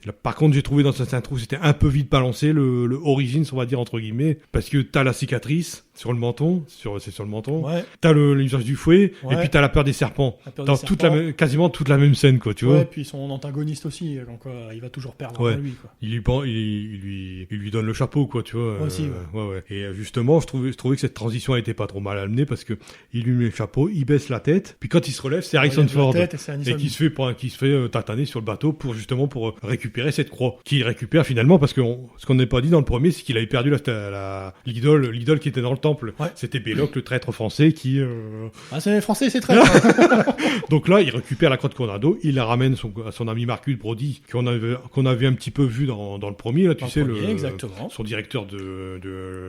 Là, par contre, j'ai trouvé dans cette intro, c'était un peu vite balancé, le Origins, on va dire, entre guillemets, parce que t'as la cicatrice sur le menton, c'est sur le menton, t'as l'usage du fouet, et puis t'as la peur des serpents. Quasiment toute la même scène, quoi, tu vois. Puis son antagoniste aussi, donc il va toujours perdre lui, quoi. Il lui donne le chapeau, quoi, tu vois. Aussi, Et justement, je trouvais que cette transition était pas trop mal amenée, parce que il lui met le chapeau, il baisse la tête, puis quand il se relève, c'est Harrison Ford, et qui se fait tataner sur le bateau pour récupérer cette croix, qu'il récupère finalement, parce que ce qu'on n'a pas dit dans le premier, c'est qu'il avait perdu l'idole qui était dans le temple. C'était Belloc, le traître français, qui c'est français, c'est traître. Donc là, il récupère la croix de Coronado, il la ramène à son ami Marcus Brody, qu'on avait un petit peu vu dans le premier, là, son directeur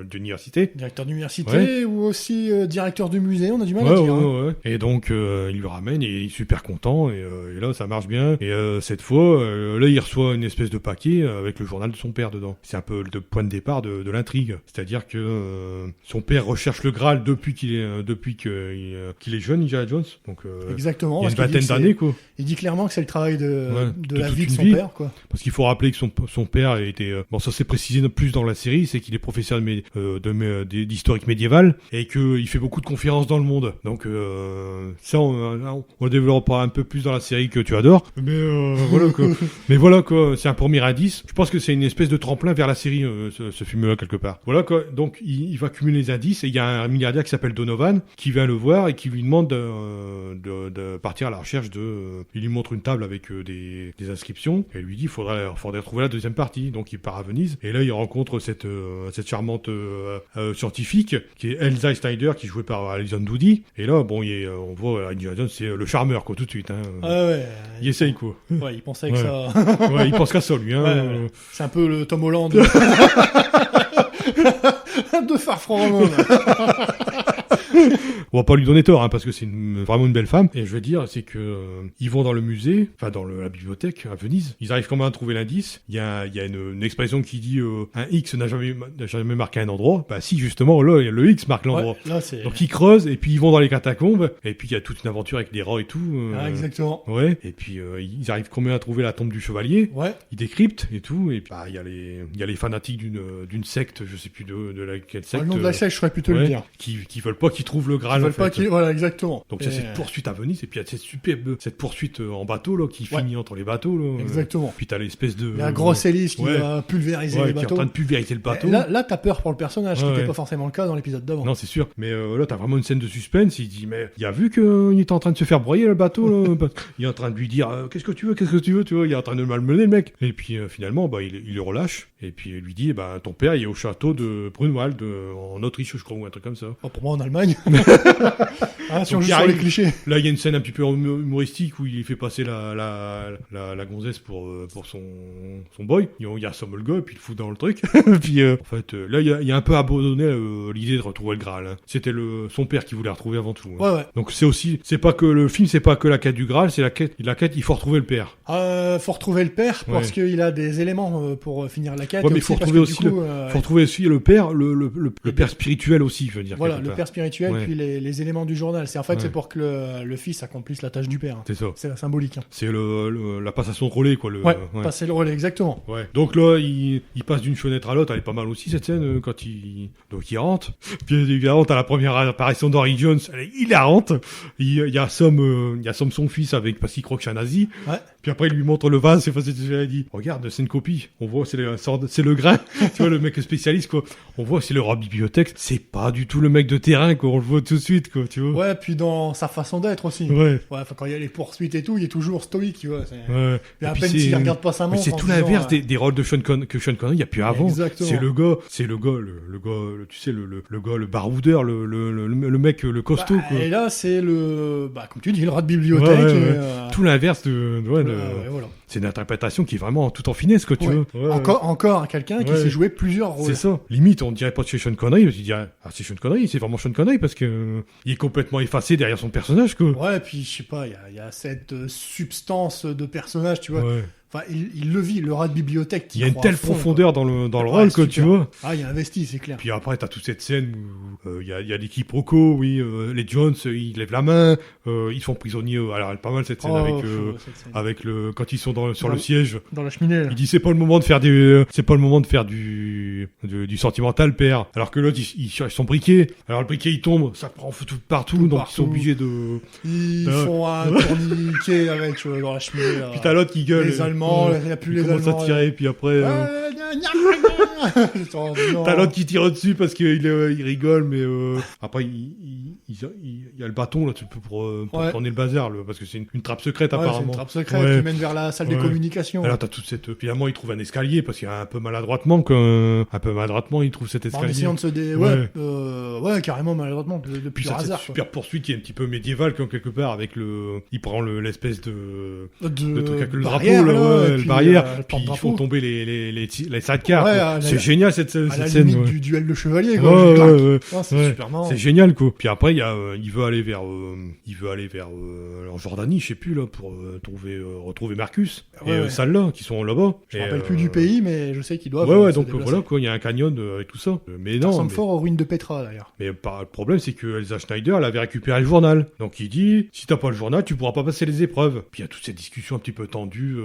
d'université. Directeur d'université, ou aussi directeur du musée, on a du mal à dire. Et donc, il lui ramène, et il est super content, et là, ça marche bien. Et cette fois, là, il reçoit une espèce de paquet avec le journal de son père dedans. C'est un peu le point de départ de l'intrigue. C'est-à-dire que son père recherche le Graal depuis qu'il est jeune, Indiana Jones. Donc, exactement. Il y a une vingtaine d'années, quoi. Il dit clairement que c'est le travail de la vie de son père, quoi. Parce qu'il faut rappeler que son père était, ça s'est précisé plus dans la série, c'est qu'il est professeur d'historique médiévale, et qu'il fait beaucoup de conférences dans le monde. Donc, ça, on le développera un peu plus dans la série que tu adores. Mais voilà, quoi. Mais voilà, quoi. C'est un premier indice. Je pense que c'est une espèce de tremplin vers la série, ce film-là, quelque part. Voilà, quoi. Donc, il va cumuler les indices, et il y a un milliardaire qui s'appelle Donovan, qui vient le voir et qui lui demande de partir à la recherche il lui montre une table avec des inscriptions, et il lui dit il faudrait trouver la deuxième partie. Donc il part à Venise, et là il rencontre cette charmante scientifique qui est Elsa Schneider, qui est jouée par Alison Doody. Et là, on voit Indiana Jones, c'est le charmeur, quoi, tout de suite, hein. Il essaye, quoi. Il pensait que ça... il pense qu'à ça, lui, hein. C'est un peu le Tom Holland de Far From Home. On va pas lui donner tort, hein, parce que c'est vraiment une belle femme. Et je veux dire, c'est que ils vont dans le musée, enfin dans la bibliothèque à Venise. Ils arrivent quand même à trouver l'indice. Il y a une expression qui dit un X n'a jamais marqué un endroit. Bah si, justement, là, le X marque l'endroit. Donc ils creusent, et puis ils vont dans les catacombes, et puis il y a toute une aventure avec des rats et tout. Exactement. Et puis ils arrivent quand même à trouver la tombe du chevalier. Ils décryptent et tout. Et puis il y a les fanatiques d'une secte, je sais plus de laquelle secte. Le nom de la secte, je saurais plutôt le dire. Qui veulent pas qu'ils trouvent le Graal. Voilà, exactement. Donc c'est cette poursuite à Venise, et puis il y a cette poursuite en bateau là, qui finit entre les bateaux là. Exactement. Puis t'as l'espèce de la grosse hélice qui va pulvériser les bateaux. Qui est en train de pulvériser le bateau. Là t'as peur pour le personnage, qui n'était pas forcément le cas dans l'épisode d'avant. Non, c'est sûr. Mais là t'as vraiment une scène de suspense. Il dit mais il a vu qu'il était en train de se faire broyer le bateau là. Il est en train de lui dire qu'est-ce que tu veux, tu vois. Il est en train de le malmener, le mec. Et puis finalement il le relâche, et puis il lui dit ton père il est au château de Brunwald en Autriche, je crois, ou un truc comme ça. Pour moi en Allemagne. Ah, si on Donc, joue il sur les arrive. clichés. Là, il y a une scène un petit peu humoristique où il fait passer la gonzesse pour son boy. Il y a assomme le gars, et puis il le fout dans le truc. Puis, en fait, là, il y a un peu abandonné l'idée de retrouver le Graal. Hein. C'était son père qui voulait retrouver avant tout. Hein. Ouais. Donc, c'est pas que le film, c'est pas que la quête du Graal, c'est la quête, il faut retrouver le père. Faut retrouver le père parce Ouais. qu'il a des éléments pour finir la quête. Ouais, et mais il faut parce retrouver que, aussi du coup, faut retrouver aussi le père, le père spirituel aussi, je veux dire. voilà, quelque le part. père spirituel, Ouais. puis les éléments du journal. C'est Ouais. c'est pour que le fils accomplisse la tâche du père. C'est ça. C'est symbolique. Hein. C'est la passation de relais, quoi. Ouais, passer le relais, exactement. Ouais. Donc là, il passe d'une fenêtre à l'autre. Elle est pas mal aussi, cette scène, quand donc il rentre. Puis évidemment, t'as la première apparition d'Henry Jones. Elle est hilarante. Il y a Somme son fils parce qu'il croit que c'est un nazi. Ouais. Puis après, il lui montre le vase. Il dit, regarde, c'est une copie. On voit, c'est le grain. Tu vois, le mec spécialiste, quoi. On voit, c'est le roi bibliothèque. C'est pas du tout le mec de terrain, quoi. On le voit tout de suite, quoi, tu vois. Ouais, puis dans sa façon d'être aussi. Ouais. Quand il y a les poursuites et tout, il est toujours stoïque, tu vois. Ouais. Et à puis peine s'il regarde pas sa mais montre. c'est en tout se disant, l'inverse des rôles de Sean Connery il y a plus avant. Exactement. C'est le gars, tu sais, le gars, le baroudeur, le mec, le costaud, quoi. Et là, c'est comme tu dis, le rat de bibliothèque. Ouais, ouais, et, ouais. Tout l'inverse voilà. c'est une interprétation qui est vraiment tout en finesse, quoi, tu Ouais. vois. Ouais, Encore quelqu'un qui Ouais. sait jouer plusieurs rôles. c'est ça. Limite, on dirait pas de chez Sean Connery, mais tu dirais, c'est Sean Connery, c'est vraiment Sean Connery parce que il est complètement effacé derrière son personnage, quoi. Ouais, puis je sais pas, il y a cette substance de personnage, tu vois. Ouais. Enfin, il le vit, le rat de bibliothèque. Il y a une croit telle à fond, profondeur dans le Ouais, rôle, quoi, super. tu vois. Ah, il a investi, c'est clair. Puis après, t'as toute cette scène où il y a des quiproquos, oui, les Jones, ils lèvent la main, ils sont prisonniers. Alors, elle est pas mal cette scène Cette scène. avec quand ils sont sur Dans le siège. Dans la cheminée. Là. Il dit c'est pas le moment de faire du sentimental, père. Alors que l'autre, ils sont briqués. Alors le briquet il tombe, ça prend tout partout, Tout donc partout. ils sont obligés de. Ils Ah. font un tourniquet avec dans la cheminée. Là. Puis t'as l'autre qui gueule. Les Allemands, il y a plus les commence Allemands. à tirer, puis après. T'as l'autre qui tire dessus parce qu'il rigole, mais après il y a le bâton là, tu peux pour Ouais. tourner le bazar, parce que c'est une trappe secrète C'est apparemment. une trappe secrète Ouais. qui mène vers la salle de Ouais. communication. Alors t'as toute cette. Finalement, il trouve un escalier parce qu'il y a un peu maladroitement, il trouve cet En escalier. essayant de se ouais, carrément maladroitement, de Puis pur ça, cette hasard. super poursuite qui est un petit peu médiévale, comme quelque part, avec il prend l'espèce de truc avec le drapeau, barrière, là, ouais, et le puis, barrière, le puis ils porte-drapeau. font tomber les sidecars. Ouais, quoi. à C'est la- génial cette à la scène. limite Ouais. du duel de chevalier, Ouais, quoi. ouais. Ah, c'est Ouais. super marrant. C'est génial, quoi. Puis après, il veut aller vers en Jordanie, je sais plus, là, pour retrouver Marcus Ouais, et ouais. Salah, qui sont là-bas. Je me rappelle plus du pays, mais je sais qu'ils doivent. Ouais, se donc déplacer. voilà, quoi, il y a un canyon avec tout ça. Mais Ça non. ressemble mais- fort aux ruines de Petra, d'ailleurs. Mais le problème, c'est que Elsa Schneider, elle avait récupéré le journal. Donc il dit, si t'as pas le journal, tu pourras pas passer les épreuves. Puis il y a toute cette discussion un petit peu tendue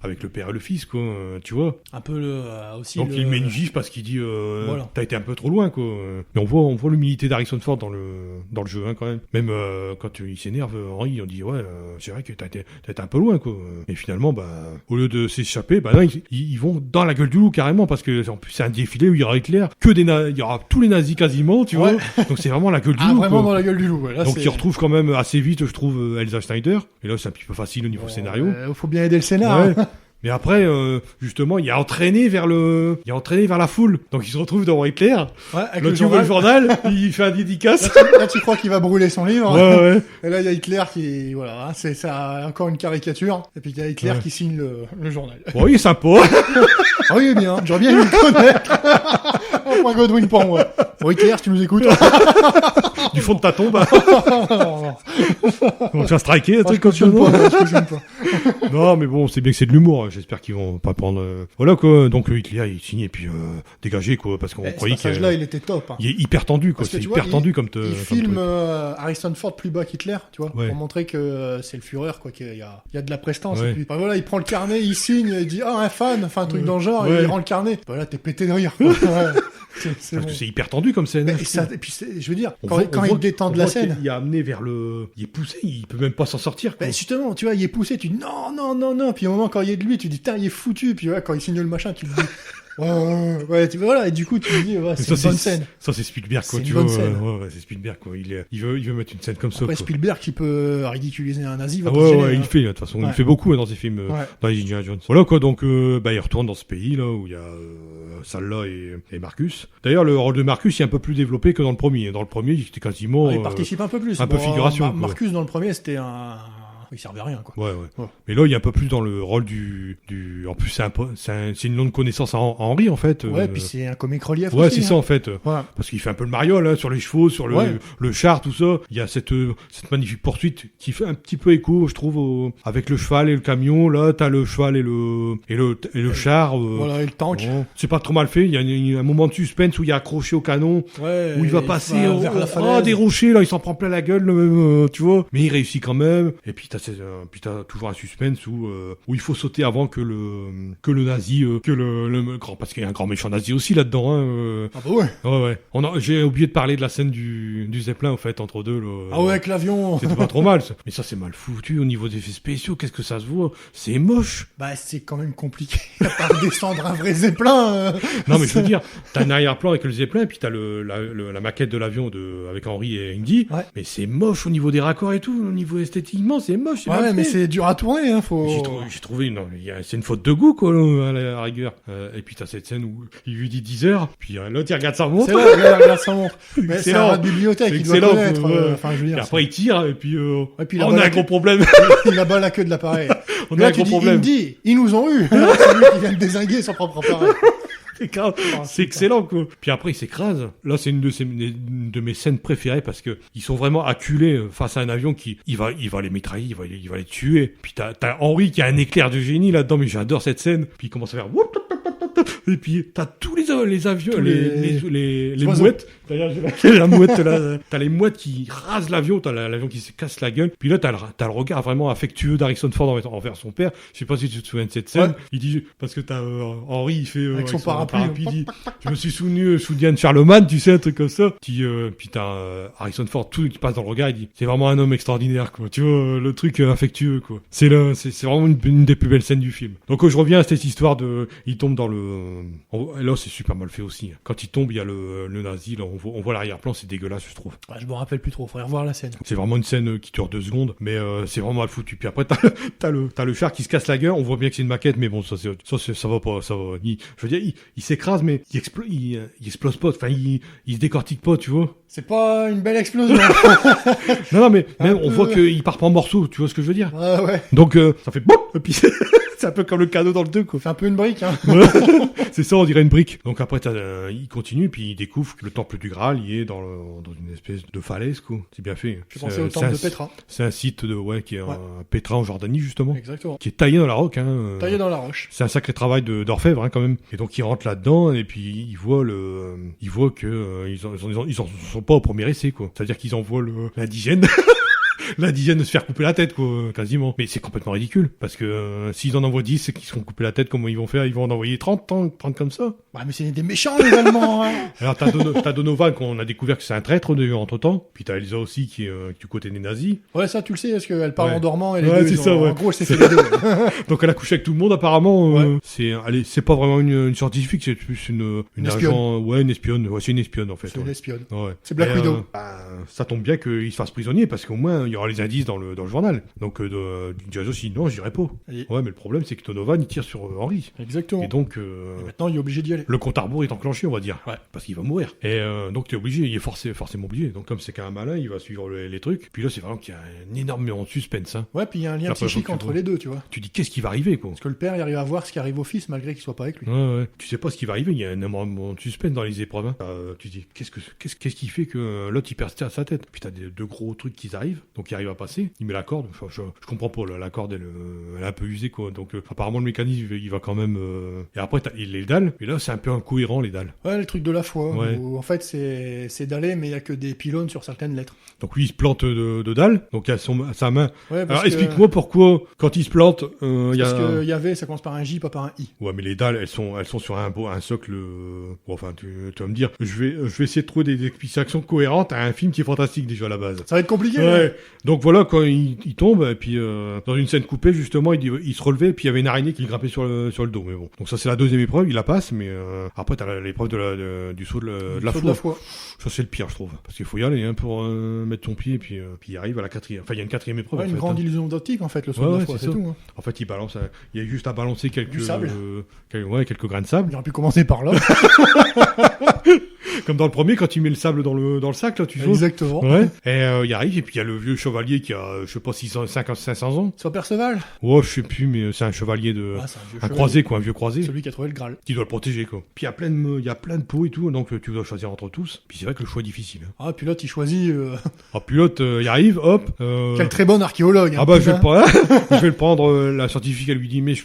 avec le père et le fils, quoi. Tu vois. Un peu aussi. Donc il met une gifle parce qu'il dit, Voilà. t'as été un peu trop loin, quoi. Mais on voit l'humilité d'Harrison Ford dans le jeu, hein, quand même. Même quand il s'énerve, Henry, on dit, ouais, c'est vrai que t'as été un peu loin, quoi. Et finalement, au lieu de s'échapper, non, ils vont dans la gueule du loup carrément parce que en plus c'est un défilé où il y aura Hitler, il y aura tous les nazis quasiment, tu vois. Donc c'est vraiment la gueule du loup. vraiment quoi. dans la gueule du loup. Ouais. Là, Donc c'est- il retrouve quand même assez vite, je trouve, Elsa Schneider. Et là c'est un petit peu facile au niveau scénario. Faut bien aider le scénar. Ouais. Mais après, justement, il a entraîné vers la foule. Donc il se retrouve devant Hitler. Ouais, avec Là, le tu vois journal. le journal, il fait un dédicace. Là, tu crois qu'il va brûler son livre. Ouais. Et là, il y a Hitler qui, voilà, hein, c'est ça, encore une caricature. Et puis il y a Hitler Ouais. qui signe le journal. Bon, il est sympa. Ah oui, bien, j'aurais bien aimé le connaître. Un point Godwin pour moi. Bon, Hitler, si tu nous écoutes. Du fond de ta tombe. Non, On va te faire striker, un je truc comme ça. cautionne non pas, je cautionne pas. Non, mais bon, c'est bien que c'est de l'humour. J'espère qu'ils vont pas prendre. Voilà quoi. Donc Hitler, il signe et puis dégagé quoi, parce qu'on Ce croyait qu'il passage-là, il était top. Hein. il est hyper tendu quoi. Parce que C'est tu hyper vois, tendu comme Il comme filme truc. Harrison Ford plus bas qu'Hitler, tu vois, Ouais. pour montrer que c'est le Führer, quoi, qu'il y a de la prestance. Ouais. Et puis, voilà, il prend le carnet, il signe, il dit, un fan, enfin, un truc dans le genre, et Ouais. il rend le carnet. Voilà, t'es pété de rire, quoi. Ouais. C'est Parce bon. que c'est hyper tendu comme scène. Mais hein, et je trouve. puis je veux dire, On quand, voit- quand on il voit- détend de on la voit scène, qu'il est amené vers il est poussé, il peut même pas s'en sortir. Quoi. bah, justement, tu vois, il est poussé, tu dis non, puis au moment quand il est de lui, tu dis, putain, il est foutu, puis ouais, quand il signe le machin, tu te dis, Ouais, voilà, et du coup, tu me dis, ouais, c'est une bonne scène. Ça, c'est Spielberg, quoi, C'est tu une vois. bonne scène. Ouais, c'est Spielberg, quoi. Il veut mettre une scène comme ça, Après, quoi. Spielberg qui peut ridiculiser un nazi, va Ah pas se gêner, ouais, hein. il fait, de toute façon, Ouais. il fait beaucoup dans ses films, Ouais. dans les Indiana Jones. Voilà, quoi, donc, il retourne dans ce pays, là, où il y a Salla et Marcus. D'ailleurs, le rôle de Marcus est un peu plus développé que dans le premier. Dans le premier, il était quasiment... Il participe un peu plus. un peu figuration, quoi. Marcus, dans le premier, c'était un... Il servait à rien, quoi. Ouais. Ouais. Mais là, il y a un peu plus dans le rôle du... En plus, c'est une longue connaissance à Henry, en fait. Ouais, puis c'est un comic relief Ouais, aussi. c'est ça, en fait. Voilà. Parce qu'il fait un peu le mariole, hein, sur les chevaux, sur Ouais. le char, tout ça. Il y a cette magnifique poursuite qui fait un petit peu écho, je trouve, avec le cheval et le camion. Là, t'as le cheval et le char. Voilà, et le tank. Bon, c'est pas trop mal fait. Il y a un moment de suspense où il est accroché au canon, Ouais, où il va passer vers la falaise. des rochers. Là, il s'en prend plein la gueule, tu vois. Mais il réussit quand même. Et puis t'as toujours un suspense où il faut sauter avant que le nazi, que le grand, parce qu'il y a un grand méchant nazi aussi là-dedans. Hein, Ah bah ouais. Ouais. J'ai oublié de parler de la scène du Zeppelin, en fait, entre deux. Ah ouais, avec l'avion. C'était pas trop mal, ça. Mais ça, c'est mal foutu au niveau des effets spéciaux. Qu'est-ce que ça se voit? C'est moche. Bah, c'est quand même compliqué. À part descendre un vrai Zeppelin. Non, mais je veux dire, t'as un arrière-plan avec le Zeppelin, et puis t'as la maquette de l'avion avec Henry et Indy. Ouais. Mais c'est moche au niveau des raccords et tout. Au niveau esthétiquement, c'est moche. Ouais, mal mais fait. c'est dur à tourner, hein, faut... J'ai trouvé, non, c'est une faute de goût, quoi, là, à la rigueur. Et puis t'as cette scène où il lui dit 10 heures, puis l'autre il regarde sa montre. C'est là, regarde sa montre. Mais c'est Excellent. un rat de bibliothèque, il doit Excellent, connaître. ouais. Enfin, je veux Et dire. après il tire, et puis, puis on a un gros problème. Il abat la queue de l'appareil. On Là, a un tu gros dis, problème. Indy, ils nous ont eu. C'est lui qui vient de dézinguer son propre appareil. C'est grave. C'est excellent, quoi. Puis après, il s'écrase. Là, c'est une de mes scènes préférées parce que ils sont vraiment acculés face à un avion il va les mitrailler, il va les tuer. Puis t'as Henry qui a un éclair de génie là-dedans, mais j'adore cette scène. Puis il commence à faire et puis t'as tous les avions, Tous les oiseaux. mouettes. D'ailleurs, j'ai la mouette là. T'as les mouettes qui rasent l'avion, t'as l'avion qui se casse la gueule. Puis là, t'as le regard vraiment affectueux d'Harrison Ford envers son père. Je sais pas si tu te souviens de cette scène. Ouais. Il dit, parce que t'as Henry, il fait Avec son parapluie. il dit, je me suis souvenu de Charlemagne, tu sais, un truc comme ça. Puis t'as Harrison Ford, tout qui passe dans le regard, il dit, c'est vraiment un homme extraordinaire, quoi. Tu vois, le truc affectueux, quoi. C'est vraiment une des plus belles scènes du film. Donc je reviens à cette histoire il tombe dans le... Là, c'est super mal fait aussi. Quand il tombe, il y a le nazi, là, on voit l'arrière-plan, c'est dégueulasse, je trouve. Ouais, je me rappelle plus trop, faudrait revoir la scène. C'est vraiment une scène qui dure 2 secondes, mais c'est vraiment mal foutu. Puis après, t'as le char qui se casse la gueule, on voit bien que c'est une maquette, mais bon, ça va pas, ça va. Je veux dire, il s'écrase, mais il explose pas, enfin, il se décortique pas, tu vois. C'est pas une belle explosion. Non, mais même, on voit qu'il part pas en morceaux, tu vois ce que je veux dire. Ouais. Donc, ça fait BOUM, et puis c'est un peu comme le cadeau dans le 2, quoi. C'est un peu une brique, hein. C'est ça, on dirait une brique. Donc après, il continue, puis il découvre que le temple du Graal, il est dans une espèce de falaise, quoi. C'est bien fait. Je pensais au temple de Petra. C'est un site qui est un Petra en Jordanie, justement. Exactement. Qui est taillé dans la roche, hein. Taillé dans la roche. C'est un sacré travail d'orfèvre, hein, quand même. Et donc, il rentre là-dedans, et puis il voit que ils en sont pas au premier essai, quoi. C'est-à-dire qu'ils envoient l'indigène. L'indigène de se faire couper la tête, quoi, quasiment. Mais c'est complètement ridicule, parce que s'ils en envoient 10, c'est qu'ils seront coupés la tête, comment ils vont faire? Ils vont en envoyer 30 comme ça. Ouais, mais c'est des méchants, les Allemands, hein. Alors, t'as Donovan, qu'on a découvert que c'est un traître, entre-temps. Puis t'as Elsa aussi, qui est du côté des nazis. Ouais, ça, tu le sais, parce qu'elle parle Ouais. en dormant, et les Ouais, deux, c'est ça, ouais. en gros, elle s'est fait les deux. Donc elle a couché avec tout le monde, apparemment. Ouais. C'est pas vraiment une scientifique, c'est plus une espionne. agent, ouais, une espionne. Ouais, c'est une espionne, en fait. C'est une Ouais. espionne. Ouais. C'est Black Et, Widow. Ça tombe bien qu'il se fasse prisonnier, parce qu'au moins, il y aura les indices dans le journal. Donc, Jazz aussi, non, j'irai pas. Et- Ouais, mais le problème, c'est que Donovan, il tire sur Henry. Exactement. Et donc, Et maintenant, il est obligé d'y aller. le compte à rebours est enclenché, on va dire. Ouais. Parce qu'il va mourir. Et donc, t'es obligé, il est forcément obligé. Donc, comme c'est qu'un malin, il va suivre les trucs. Puis là, c'est vraiment qu'il y a un énorme suspense, hein. Ouais, puis il y a un lien Après, faut psychique que tu entre vois. les deux, tu vois. Tu dis, qu'est-ce qui va arriver, quoi? Parce que le père, il arrive à voir ce qui arrive au fils, malgré qu'il soit pas avec lui. Ouais. Tu sais pas ce qui va arriver, il y a un énormément de suspense dans les épreuves, hein. Tu dis, qu'est-ce qui fait que l'autre il perd sa tête? Puis t'as deux gros trucs qui arrivent, donc il arrive à passer, il met la corde, enfin, je comprends pas, là, la corde elle est un peu usée, quoi. Donc apparemment le mécanisme il va quand même. Et après t'as les dalles, et là c'est un peu incohérent les dalles. Ouais, le truc de la foi, Ouais. où en fait c'est dallé, mais il y a que des pylônes sur certaines lettres. Donc lui il se plante de dalles, donc il a sa main. Ouais, Alors explique-moi pourquoi quand il se plante, il y a. Parce que Yahvé, ça commence par un J, pas par un I. Ouais, mais les dalles, elles sont sur un socle. Bon, enfin, tu vas me dire, je vais essayer de trouver des explications cohérentes à un film qui est fantastique déjà à la base. Ça va être compliqué. Ouais. Donc voilà, quand il tombe, et puis dans une scène coupée, justement, il se relevait, et puis il y avait une araignée qui le grimpait sur le dos. Mais bon. Donc ça, c'est la deuxième épreuve, il la passe, mais après, t'as l'épreuve du saut de la foi. Ça, c'est le pire, je trouve. Parce qu'il faut y aller hein, pour mettre ton pied, et puis il arrive à la quatrième. Enfin, il y a une quatrième épreuve. Ouais, une grande illusion d'optique, en fait, le saut de la foi, c'est tout. Hein. En fait, il y a juste à balancer quelques grains de sable. Il aurait pu commencer par là. Comme dans le premier, quand il met le sable dans le sac, là, tu sais. Exactement. Ouais. Et il arrive, et puis il y a le vieux chevalier qui a, je sais pas, 500 ans. Soit Perceval. Ouais, je sais plus, mais c'est un chevalier un croisé, quoi, un vieux croisé. Celui qui a trouvé le Graal. Qui doit le protéger, quoi. Puis il y a plein de peaux et tout, donc tu dois choisir entre tous. Puis c'est vrai que le choix est difficile. Hein. Ah, puis l'autre, il choisit. Puis l'autre, il arrive, hop. Quel très bon archéologue. Ah bah, je vais le prendre, la scientifique, elle lui dit, mais je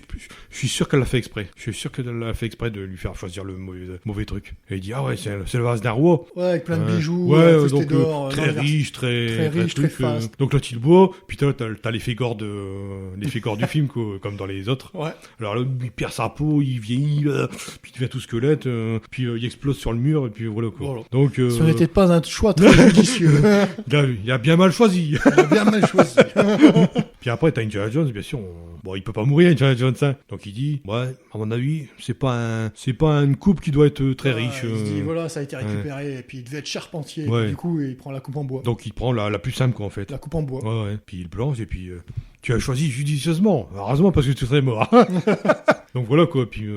suis sûr qu'elle l'a fait exprès. Je suis sûr qu'elle l'a fait exprès de lui faire choisir le mauvais truc. Et il dit, ah ouais, c'est le vase d'un roi. Ouais, avec plein de bijoux, donc d'or, très riche, très faste. donc là tu le bois, puis t'as l'effet gore du film quoi, comme dans les autres. Ouais. Alors là, il perd sa peau, il vieillit, puis il devient tout squelette, puis il explose sur le mur et puis voilà quoi. Voilà. Donc ce n'était pas un choix très judicieux. Il a bien mal choisi. Puis après t'as Indiana Jones, bien sûr. Bon, il peut pas mourir Indiana Jones, hein. Donc il dit, ouais, à mon avis, c'est pas une coupe qui doit être très riche. Il se dit voilà, ça a été récupéré et puis il devait être charpentier. Et du coup, il prend la coupe en bois. Donc il prend la plus simple quoi en fait. La coupe en bois. Ouais. Puis il blanche et puis tu as choisi judicieusement. Heureusement parce que tu serais mort. Donc voilà quoi. Puis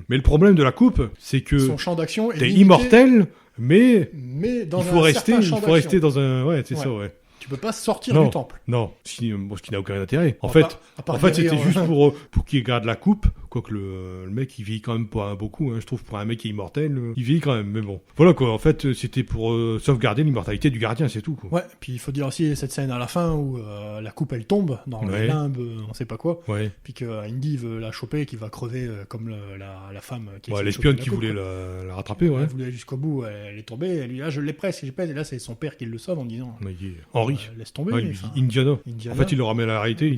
mais le problème de la coupe, c'est que son champ d'action est t'es limité, immortel, mais dans il faut rester dans un ça ouais. Tu peux pas sortir du temple. Non, ce qui n'a aucun intérêt. En fait, c'était juste pour qu'il garde la coupe. Quoique le mec, il vieillit quand même pas beaucoup. Hein, je trouve pour un mec qui est immortel, il vieillit quand même. Mais bon, voilà quoi. En fait, c'était pour sauvegarder l'immortalité du gardien, c'est tout. Quoi. Ouais. Puis il faut dire aussi cette scène à la fin où la coupe elle tombe dans les limbes, on sait pas quoi. Ouais. Puis que Indy veut la choper, qui va crever comme la femme qui. Ouais, l'espionne qui voulait la rattraper. Ouais. Elle voulait aller jusqu'au bout. Elle est tombée. Elle lui dit je l'ai presque. Et là, c'est son père qui le sauve en disant. Henri. Laisse tomber. Indiana. En fait, il le ramène à la réalité.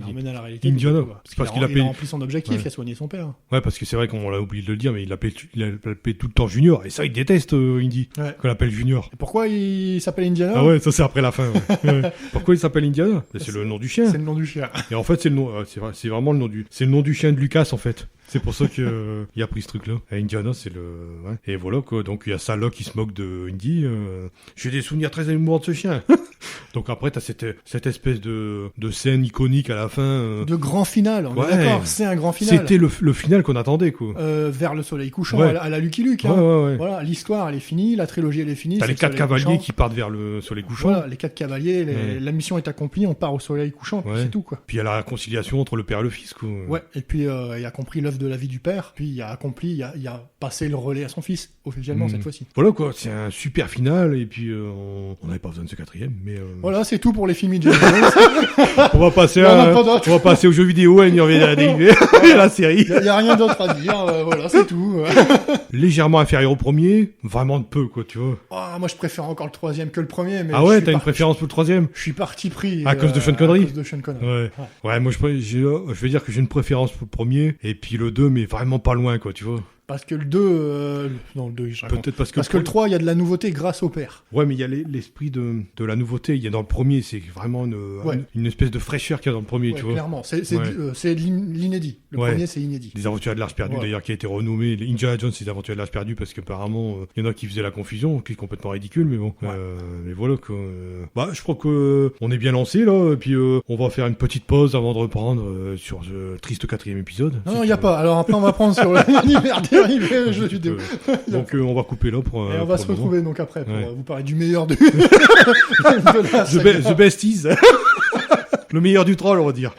Indiana. Parce qu'il a rempli son objectif, il a soigné son père. Ouais, parce que c'est vrai qu'on l'a oublié de le dire, mais il l'appelait tout le temps Junior. Et ça, il déteste Indy, qu'on l'appelle Junior. Et pourquoi il s'appelle Indiana ? Ah ouais, ça c'est après la fin. Ouais. Pourquoi il s'appelle Indiana ? C'est le nom du chien. C'est le nom du chien. Et en fait, c'est vraiment le nom du chien de Lucas, en fait. C'est pour ça que il a pris ce truc-là. Et Indiana, c'est le. Ouais. Et voilà quoi. Donc il y a ça là qui se moque de Indy. J'ai des souvenirs très émouvants de ce chien. Donc après t'as cette espèce de scène iconique à la fin. De grand final. On est d'accord. C'est un grand final. C'était le final qu'on attendait quoi. Vers le soleil couchant à la Lucky Luke. Hein. Ouais. Voilà, l'histoire elle est finie, la trilogie elle est finie. T'as les 4 cavaliers qui partent vers le soleil couchant. Voilà, les 4 cavaliers. La mission est accomplie. On part au soleil couchant. C'est tout quoi. Puis il y a la réconciliation entre le père et le fils quoi. Ouais. Et puis il a compris l'œuvre de la vie du père, puis il a passé le relais à son fils, officiellement cette fois-ci. Voilà quoi, c'est un super final, et puis on n'avait pas besoin de ce quatrième, mais... Voilà, c'est tout pour les films Indiana Jones. on va passer aux jeux vidéo, et on revient à la série. Il n'y a rien d'autre à dire, voilà, c'est tout. Légèrement inférieur au premier, vraiment de peu quoi, tu vois. Oh, moi je préfère encore le troisième que le premier, mais... Ah ouais, t'as une préférence pour le troisième ? Je suis parti pris. À cause de Sean Connery ? À cause de Sean Connery. Ouais, moi je veux dire que j'ai une préférence pour le premier, et puis le 2, mais vraiment pas loin quoi, tu vois. Parce que le 2... Non, le 2, peut-être parce que le 3, il y a de la nouveauté grâce au père. Ouais, mais il y a l'esprit de la nouveauté. Il y a dans le premier, c'est vraiment une espèce de fraîcheur qu'il y a dans le premier, tu vois. Clairement, c'est l'inédit. Le premier, c'est inédit. Les Aventuriers de l'Arche perdue, d'ailleurs, qui a été renommé Indiana Jones, les Aventuriers de l'Arche perdue, parce qu'apparemment, il y en a qui faisaient la confusion, qui est complètement ridicule, mais bon. Mais voilà, quoi. Je crois que on est bien lancé, là, et puis on va faire une petite pause avant de reprendre sur ce triste 4e épisode. Non, il n'y a pas. Alors après, on va prendre sur l'univers dérivé, jeux vidéo. Donc on va couper là pour... Et on va se retrouver donc après pour vous parler du meilleur de... The besties. Le meilleur du troll, on va dire.